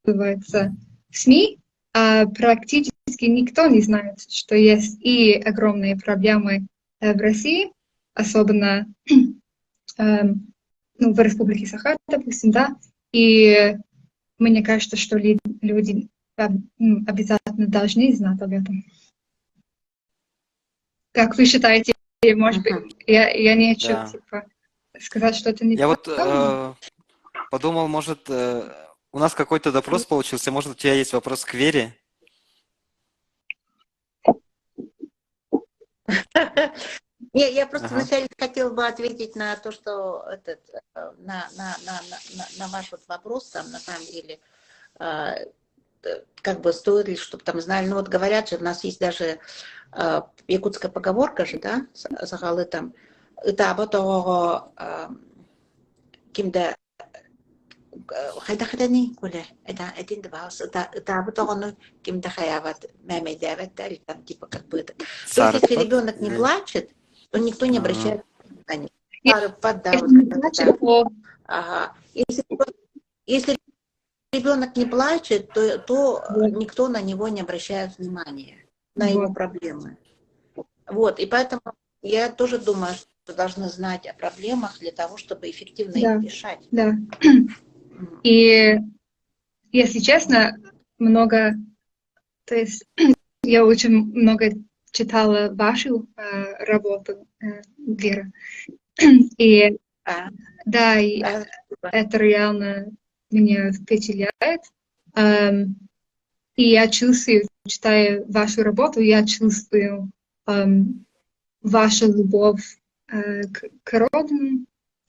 в СМИ, а практически никто не знает, что есть и огромные проблемы в России, особенно в Республике Саха, допустим, да, и мне кажется, что люди обязательно должны знать об этом. Как вы считаете, может быть, я не хочу Да. типа, сказать что-то Я вот неправильно? подумал, может, у нас какой-то допрос получился, может, у тебя есть вопрос к Вере? Я просто Ага. вначале хотела бы ответить на то, что на ваш вот вопрос, там, на самом деле, как бы стоит ли, чтобы там знали, ну вот говорят же, у нас есть даже якутская поговорка же, да, сахалы там, это об этого кимда хайдахадани куле, это один дваус, это об этого кимда хаяват мямедяват, или там типа как бы это. То есть если Сарпат? ребенок не плачет, то никто не Ага. обращает внимания. Если Да, вот не как-то плачет, так. то Ага. Если ребенок не плачет, то вот, никто на него не обращает внимания, на его вот, проблемы. Вот, и поэтому я тоже думаю, что должны знать о проблемах для того, чтобы эффективно их да, решать. да. И, если честно, то есть я очень много читала вашу работу, Вера. И А, да, и а, это реально меня впечатляет. И я чувствую, читая вашу работу, я чувствую вашу любовь к родине,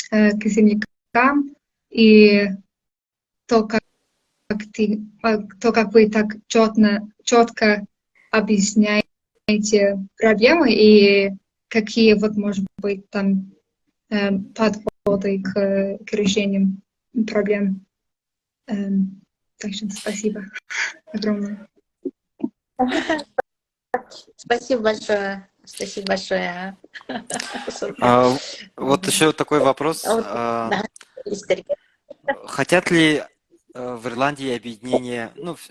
к землякам, и то, как вы так четко объясняете проблемы и какие вот, может быть, там подходы к решению проблем. Так что спасибо огромное. Спасибо большое. Спасибо большое. Вот еще такой вопрос. Да, история. Хотят ли в Ирландии объединение, ну, с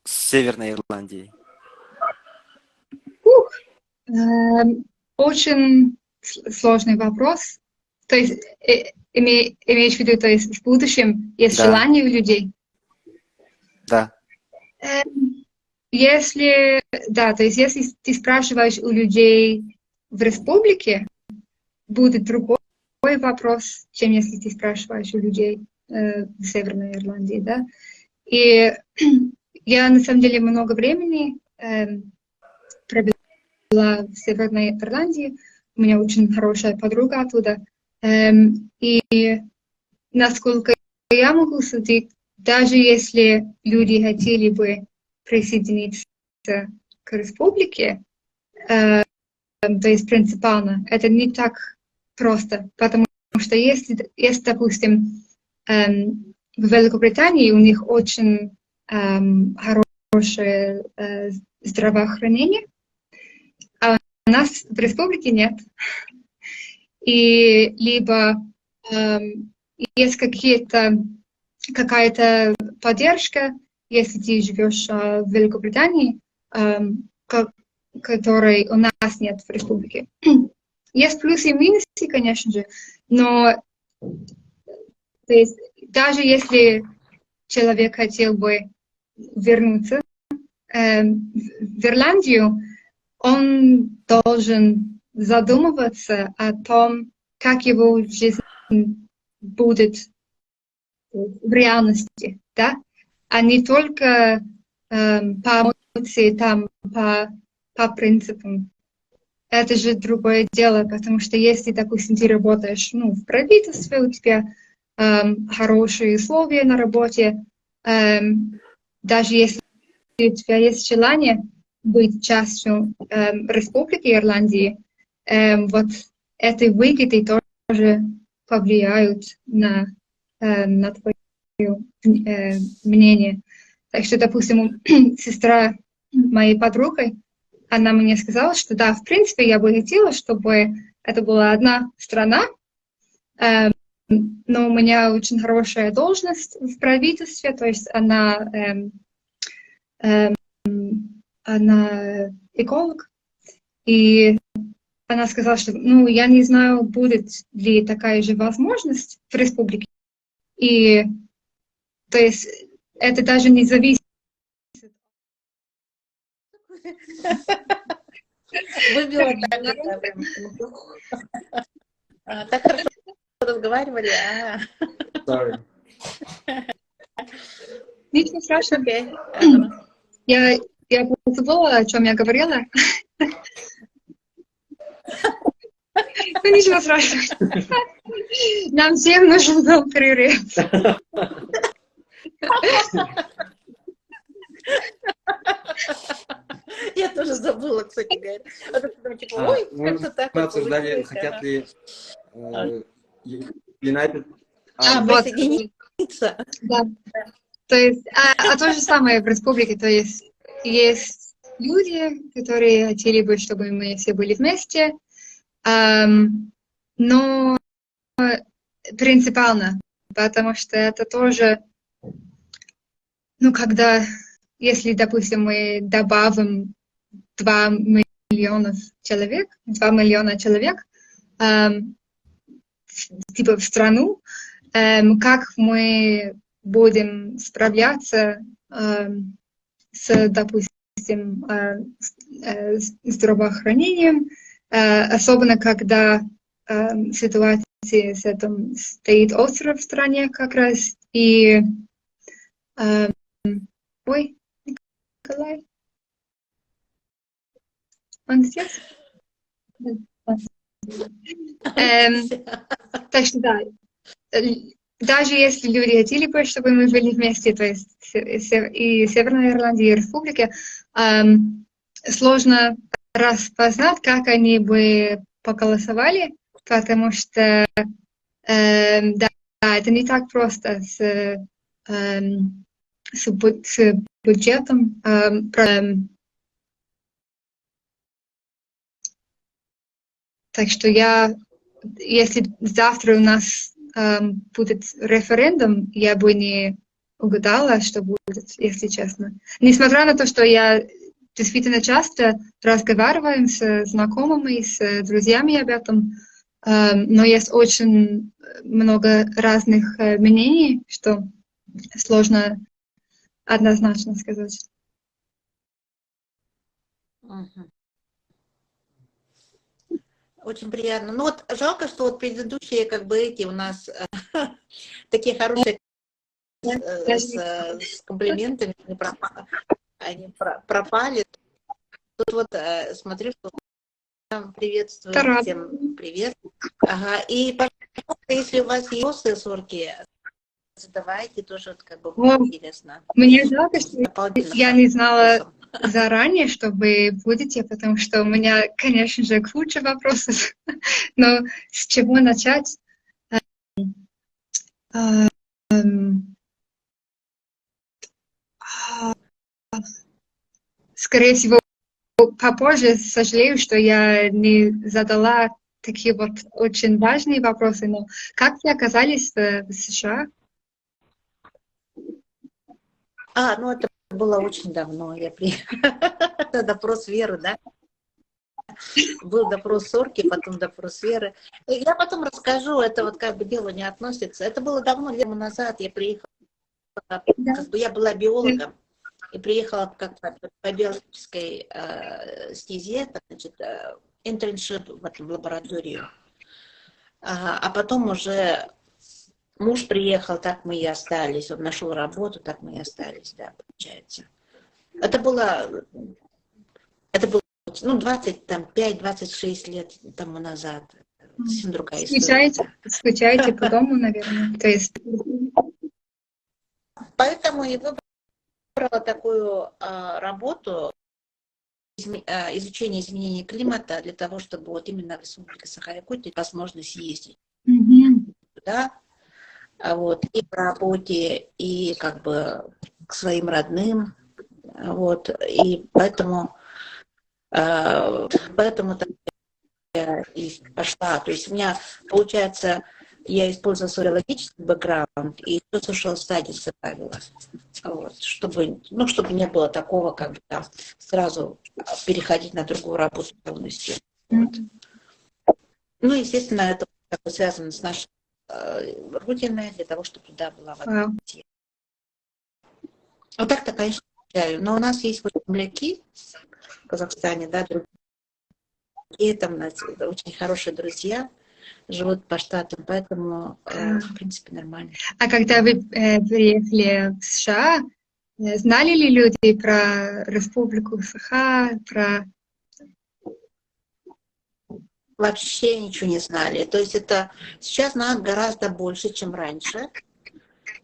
Северной Ирландией? Очень сложный вопрос. То есть имеешь в виду, то есть в будущем есть Да, желание у людей? да. Если, да, то есть если ты спрашиваешь у людей в республике, будет другой вопрос, чем если ты спрашиваешь у людей в Северной Ирландии, да. И я на самом деле много времени провела в Северной Ирландии. У меня очень хорошая подруга оттуда. И насколько я могу судить, даже если люди хотели бы присоединиться к республике, то есть принципиально, это не так просто, потому что есть, допустим, в Великобритании у них очень хорошее здравоохранение, а у нас в республике нет. И либо есть какая-то поддержка, если ты живешь в Великобритании, которой у нас нет в республике. Есть плюсы и минусы, конечно же, но то есть, даже если человек хотел бы вернуться в Ирландию, он должен задумываться о том, как его жизнь будет в реальности, да? А не только по эмоции, там, по принципам. Это же другое дело, потому что если, допустим, ты работаешь в правительстве, у тебя хорошие условия на работе, даже если у тебя есть желание быть частью Республики Ирландии, вот эти выгоды тоже повлияют на твое мнение. Так что, допустим, сестра моей подруги, она мне сказала, что да, в принципе, я бы хотела, чтобы это была одна страна, но у меня очень хорошая должность в правительстве, то есть она эколог, и она сказала, что я не знаю, будет ли такая же возможность в республике. И то есть это даже не зависит. Выбила так хорошо разговаривали. Sorry. Ничего страшного. Я забыла, о чем я говорила. Ну, ничего страшного. Нам всем нужен был перерыв. Я тоже забыла, кстати говоря. Ой, как-то так. Мы обсуждали, хотят ли United... присоединиться. Да. То есть, то же самое в республике. То есть люди, которые хотели бы, чтобы мы все были вместе, но принципиально, потому что это тоже, если, допустим, мы добавим 2 миллиона человек, типа в страну, как мы будем справляться с, допустим, здравоохранением, особенно когда ситуация с этим стоит остро в стране как раз. И ой, Николай, он здесь? Так что да, даже если люди хотели бы, чтобы мы были вместе, то есть и Северная Ирландия, и Республика, сложно распознать, как они бы проголосовали, потому что да, это не так просто с бюджетом. Так что если завтра у нас будет референдум, я бы не угадала, что будет, если честно. Несмотря на то, что я действительно часто разговариваю с знакомыми, с друзьями об этом, но есть очень много разных мнений, что сложно однозначно сказать. Очень приятно. Ну вот жалко, что вот предыдущие эти у нас такие хорошие с комплиментами они пропали. Тут вот смотрю, что приветствую, всем привет. Ага. И, пожалуйста, если у вас есть вопросы, Сорки, задавайте, тоже будет интересно. Мне жалко, что я не знала заранее, что вы будете, потому что у меня, конечно же, куча вопросов. Но с чего начать? Скорее всего, попозже. Сожалею, что я не задала такие вот очень важные вопросы, но как вы оказались в США? Ну это было очень давно. Я приехала. Это допрос Веры, да? Был допрос Сорки, потом допрос Веры. Я потом расскажу, это вот как бы дело не относится. Это было давно, лет назад. Я приехала, Да. как бы я была биологом, и приехала как по биологической стезе, значит, интерншип в лабораторию. А потом уже муж приехал, так мы и остались. Он нашел работу, так мы и остались, да, получается. Это было 25-26 лет тому назад. Совсем другая история. Скучаете по дому, наверное. То есть... Поэтому и выбрала такую работу изучение изменений климата для того, чтобы вот именно в Республике Саха-Якутия возможность ездить туда, вот, и по работе, и как бы к своим родным, вот, и поэтому я и пошла. То есть у меня, получается, я использовала свой биологический бэкграунд и все social studies добавила. Вот, чтобы не было такого, как бы там сразу переходить на другую работу полностью. Вот. Ну, естественно, это как бы связано с нашей родиной, для того, чтобы туда была возможность. Вот так-то, конечно, получаю. Но у нас есть вот земляки в Казахстане, да, другие там у нас очень хорошие друзья живут по штатам, поэтому, в принципе, нормально. А когда вы приехали в США, знали ли люди про Республику Саха, про... Вообще ничего не знали. То есть это сейчас знают гораздо больше, чем раньше.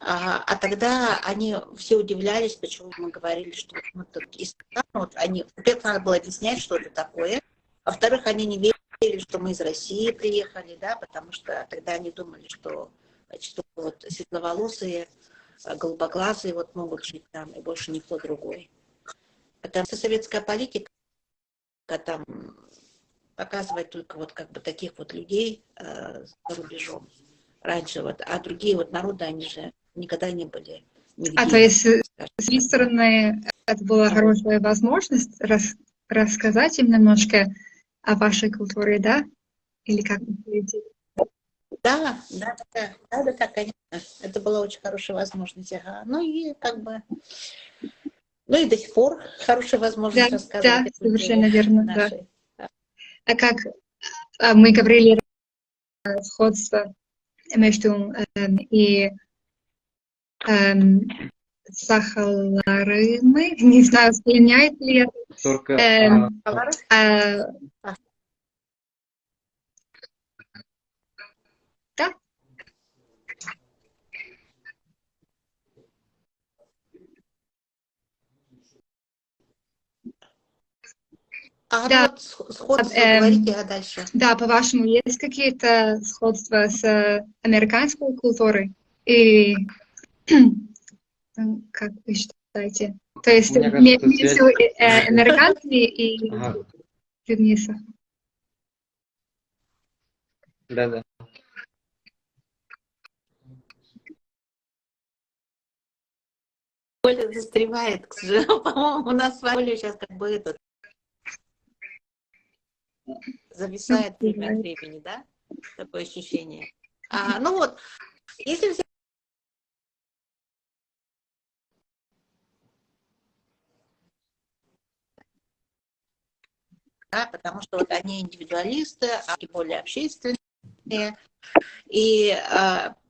А тогда они все удивлялись, почему мы говорили, что мы тут из Казахстана. Вот они, во-первых, надо было объяснять, что это такое. А во-вторых, они не верили, что мы из России приехали, да, потому что тогда они думали, что вот светловолосые, голубоглазые вот могут жить там, и больше никто другой. Потому что советская политика там показывает только вот как бы таких вот людей за рубежом раньше, вот, а другие вот народы, они же никогда не были нигде. То есть, с одной стороны, это была хорошая возможность рассказать им немножко о вашей культуре, да? Или как вы говорите? Да, конечно. Это была очень хорошая возможность. Ага. Ну и как бы, ну и до сих пор хорошая возможность рассказать. Да, совершенно верно, нашей. Да. А как мы говорили, сходство между и сахаларымы, не знаю, склоняет ли это. Только да? Да. Вот сходство, говорите дальше. Да, по-вашему, есть какие-то сходства с американской культурой? И как вы считаете? То есть между американцами и людьми Саха? Да. Оля застревает, к сожалению. По-моему, у нас с Олей сейчас как бы этот зависает время от времени, да? Такое ощущение. Ну вот, если взять... Да, потому что вот они индивидуалисты, а тем более общественные. И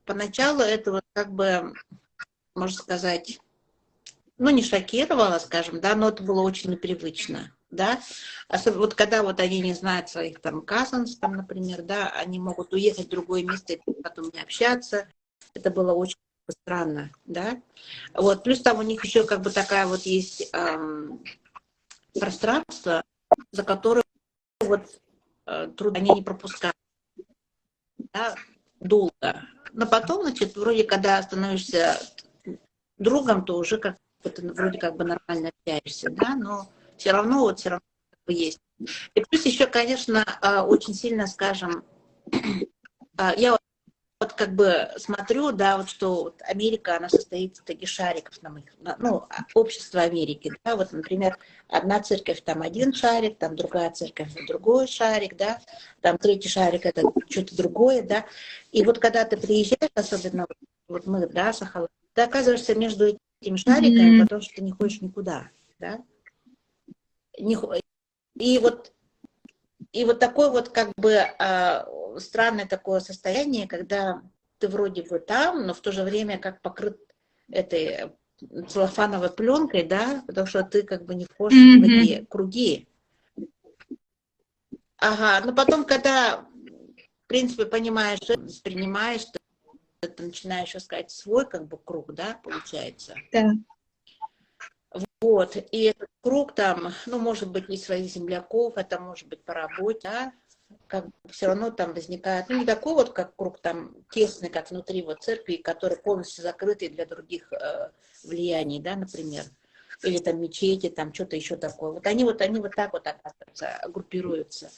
поначалу это вот как бы, можно сказать, ну не шокировало, скажем, да, но это было очень непривычно. Да? Особенно вот когда вот они не знают своих там cousins, там, например, да, они могут уехать в другое место и потом не общаться. Это было очень странно, да. Вот, плюс там у них еще как бы такая вот есть пространство, за которое вот трудно они не пропускают, да, долго. Но потом, значит, вроде когда становишься другом, то уже как ты вроде как бы нормально общаешься, да, но все равно есть. И плюс еще, конечно, очень сильно, скажем, я вот как бы смотрю, да, вот что вот Америка, она состоит из таких шариков, ну, общество Америки, да, вот, например, одна церковь, там один шарик, там другая церковь, другой шарик, да, там третий шарик, это что-то другое, да, и вот когда ты приезжаешь, особенно вот мы, да, Сахалин, ты оказываешься между этими шариками, потому что ты не ходишь никуда, да, и вот такое вот как бы странное такое состояние, когда ты вроде бы там, но в то же время как покрыт этой целлофановой пленкой, да, потому что ты как бы не вхож в эти круги. Ага, но потом, когда, в принципе, понимаешь, принимаешь, ты начинаешь искать свой как бы круг, да, получается. Да. Вот, и этот круг там, ну, может быть, не своих земляков, это может быть по работе, да, как бы все равно там возникает, ну, не такой вот, как круг там тесный, как внутри вот церкви, который полностью закрытый для других влияний, да, например, или там мечети, там что-то еще такое. Вот они вот так вот, оказывается, группируются.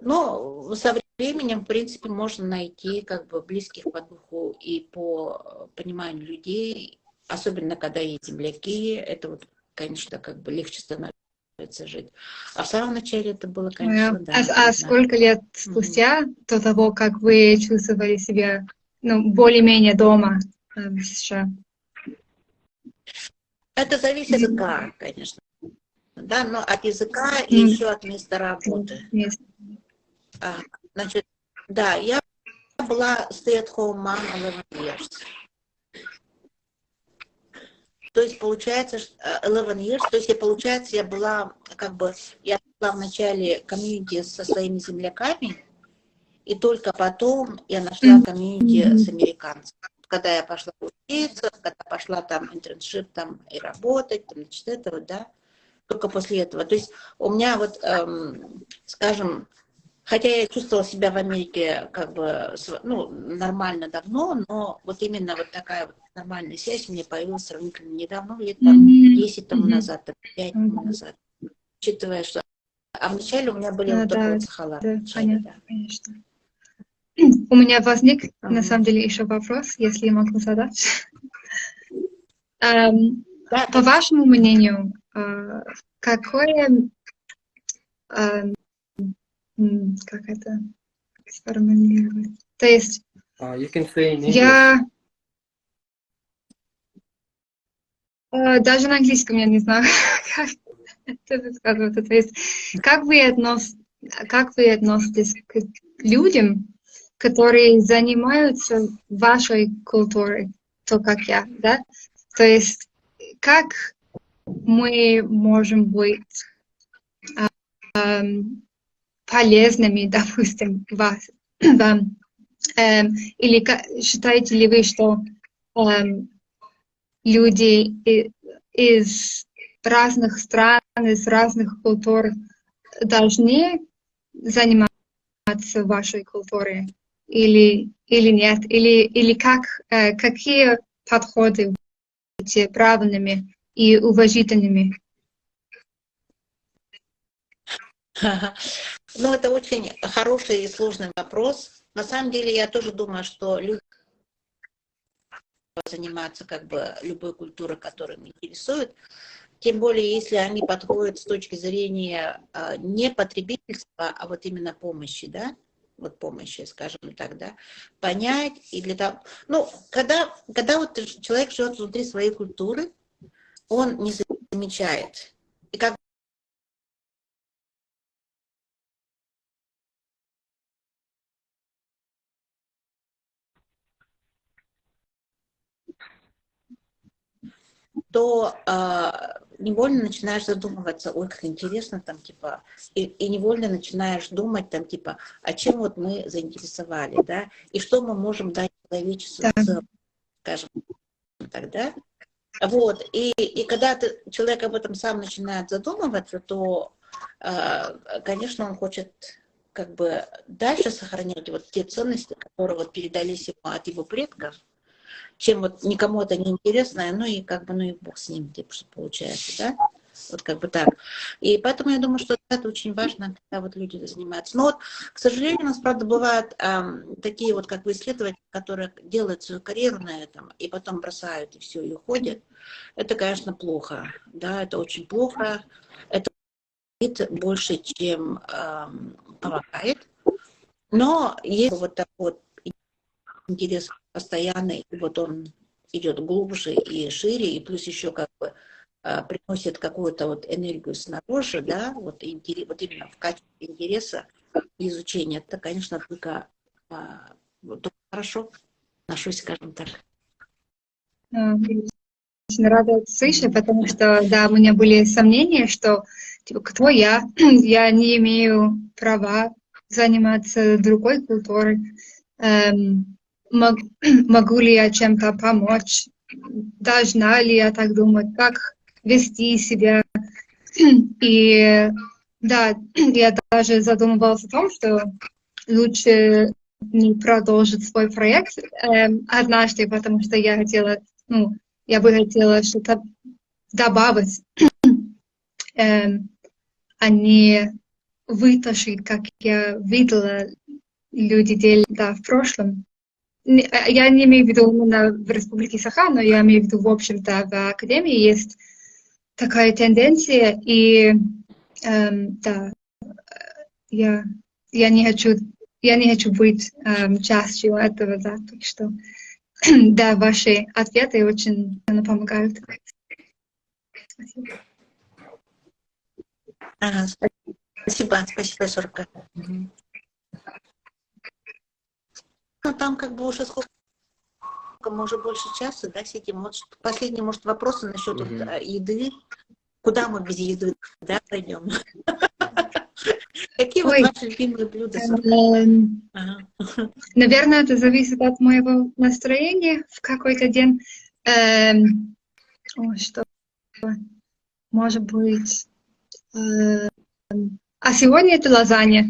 Но со временем, в принципе, можно найти как бы близких по духу и по пониманию людей, особенно когда есть земляки, это вот, конечно, как бы легче становится жить. А в самом начале это было, конечно, да. А трудно. сколько лет спустя до того, как вы чувствовали себя, ну, более-менее дома в США? Это зависит от языка, конечно. Да, но от языка и еще от места работы. Значит, да, я была stay-at-home mom 11 years. То есть, получается, 11 years, то есть, получается, я была, как бы, я была в начале комьюнити со своими земляками, и только потом я нашла комьюнити с американцами. Когда я пошла учиться, когда пошла там интерншип там и работать, там, значит, это вот, да, только после этого. То есть у меня вот, скажем, хотя я чувствовала себя в Америке как бы, ну, нормально давно, но вот именно вот такая вот нормальная связь у меня появилась сравнительно недавно, лет там 10 тому назад, 5 тому назад. Учитывая, что... А вначале у меня были вот только вот Сахала. Да, понятно, конечно. У меня возник, на самом деле, еще вопрос, если я могу задать. По вашему мнению, какое, как это сформулировать? То есть я даже на английском я не знаю, как это высказываться. То есть как вы относитесь к людям, которые занимаются вашей культурой, то как я, да? То есть как мы можем быть полезными, допустим, вам? Или считаете ли вы, что люди из разных стран, из разных культур должны заниматься вашей культурой или нет? Или какие подходы будете правильными и уважительными? Ну, это очень хороший и сложный вопрос. На самом деле, я тоже думаю, что люди заниматься как бы любой культурой, которая их интересует, тем более, если они подходят с точки зрения не потребительства, а вот именно помощи, да, вот помощи, скажем так, да, понять и для того, ну, когда вот человек живет внутри своей культуры, он не замечает. И как то невольно начинаешь задумываться, ой, как интересно, там, типа, и невольно начинаешь думать, там, типа, а чем вот мы заинтересовали, да, и что мы можем дать человечеству в целом, скажем так, да. Вот, и когда человек об этом сам начинает задумываться, то, конечно, он хочет как бы дальше сохранять вот те ценности, которые вот передались ему от его предков, чем вот никому это не интересно, ну и как бы, ну и бог с ним, типа, что получается, да? Вот как бы так. И поэтому я думаю, что это очень важно, когда вот люди занимаются. Но вот, к сожалению, у нас, правда, бывают такие вот как бы исследователи, которые делают свою карьеру на этом, и потом бросают и все, и уходят. Это, конечно, плохо. Да, это очень плохо. Это больше, чем помогает. Но есть вот такой вот интерес постоянный, и вот он идет глубже и шире, и плюс еще как бы приносит какую-то вот энергию снаружи, да, вот, вот именно в качестве интереса и изучения. Это, конечно, только вот, хорошо отношусь, скажем так. Очень рада это слышать, потому что, да, у меня были сомнения, что, типа, кто я? Я не имею права заниматься другой культурой. Могу ли я чем-то помочь? Должна ли я так думать? Как вести себя? И да, я даже задумывалась о том, что лучше не продолжить свой проект однажды, потому что я хотела, ну, я бы хотела что-то добавить, а не вытащить, как я видела люди делали, да, в прошлом. Я не имею в виду именно в Республике Саха, но я имею в виду, в общем-то, в Академии есть такая тенденция, и да, я не хочу быть частью этого, да, так что да, ваши ответы очень помогают. Спасибо. Ага, спасибо, Сорка. Ну, там как бы уже сколько, мы уже больше часа, да, сидим. Вот последние, может, вопросы насчет еды. Куда мы без еды, да, пройдем? Какие вот ваши любимые блюда? Наверное, это зависит от моего настроения в какой-то день. Что? Может быть... А сегодня это лазанья.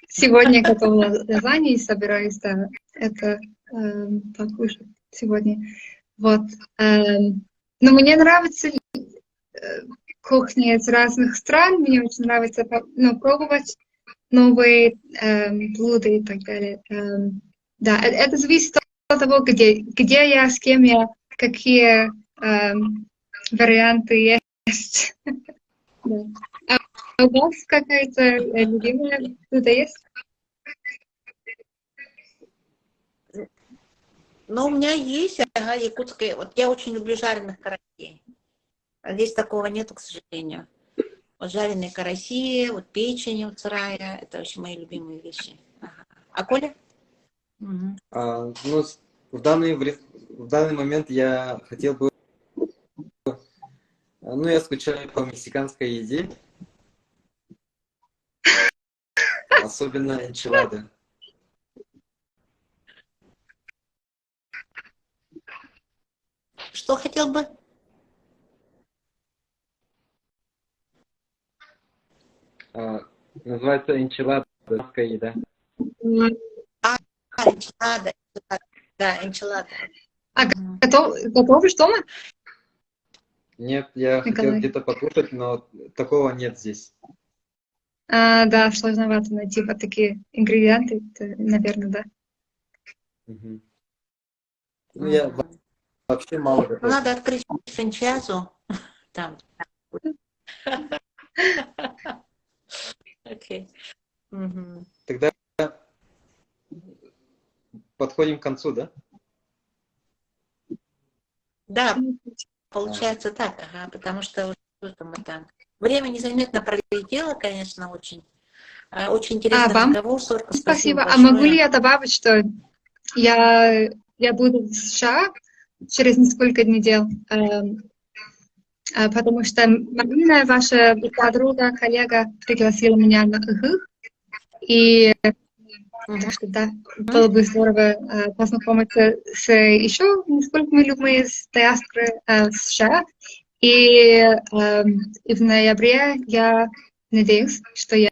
Сегодня готовила лазанью и собираюсь это покушать сегодня. Вот. Но мне нравится кухня из разных стран. Мне очень нравится пробовать новые блюда и так далее. Да, это зависит от того, где я, с кем я, какие варианты есть. Да. А у вас какая-то любимая блюдо есть? Ну, у меня есть, якутская. Вот я очень люблю жареных карасей. Здесь такого нету, к сожалению. Вот жареные караси, вот печень вот сырая, это вообще мои любимые вещи. Ага. А Коля? Ну, в данный момент я хотел бы... Ну, я скучаю по мексиканской еде. Особенно энчилады. Что хотел бы? Называется энчилада, еда. Энчилада. Да, энчилада. А готовишь дома? Нет, я хотел где-то покушать, но такого нет здесь. Да, сложновато найти вот такие ингредиенты, наверное, да. Ну, я вообще мало готовлю. Надо открыть франчайзу. Там. Окей. Тогда подходим к концу, да? Да, получается так, потому что мы там... Время незаметно пролетело, конечно, очень. Очень интересный разговор. Спасибо. А могу ли я добавить, что я буду в США через несколько недель, потому что Марина, ваша подруга, коллега, пригласила меня на ИГ, и да, было бы здорово познакомиться с еще несколькими людьми из диаспоры в США. И в ноябре я надеюсь, что я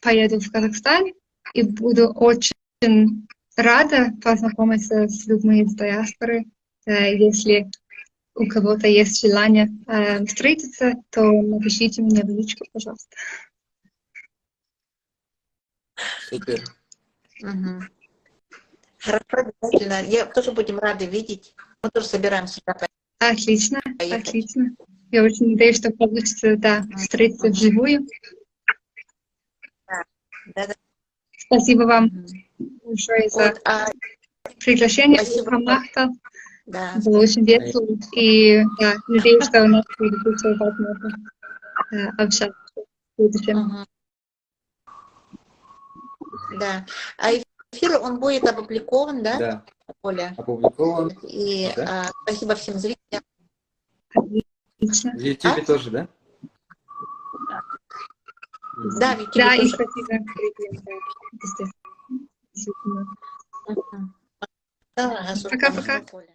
поеду в Казахстан и буду очень рада познакомиться с людьми из диаспоры, если у кого-то есть желание встретиться, то напишите мне в личку, пожалуйста. Супер. Мгм. Хорошо, обязательно. Я тоже будем рады видеть. Мы тоже собираемся сюда Отлично, поехать. отлично. Я очень надеюсь, что получится, да, встретиться вживую. Да, да. Спасибо вам Мгм. большое за Вот, приглашение. спасибо. Да, Было очень весело. И да, надеюсь, что у нас будет еще возможность общаться в будущем. Мгм. Да. А эфир, он будет опубликован, да, Да, Оля? опубликован. И Да? спасибо всем зрителям. Отлично. В YouTube тоже, да? Да, в YouTube Да, и тоже. спасибо. Да, естественно. Мгм. Да, Пока-пока. Оля.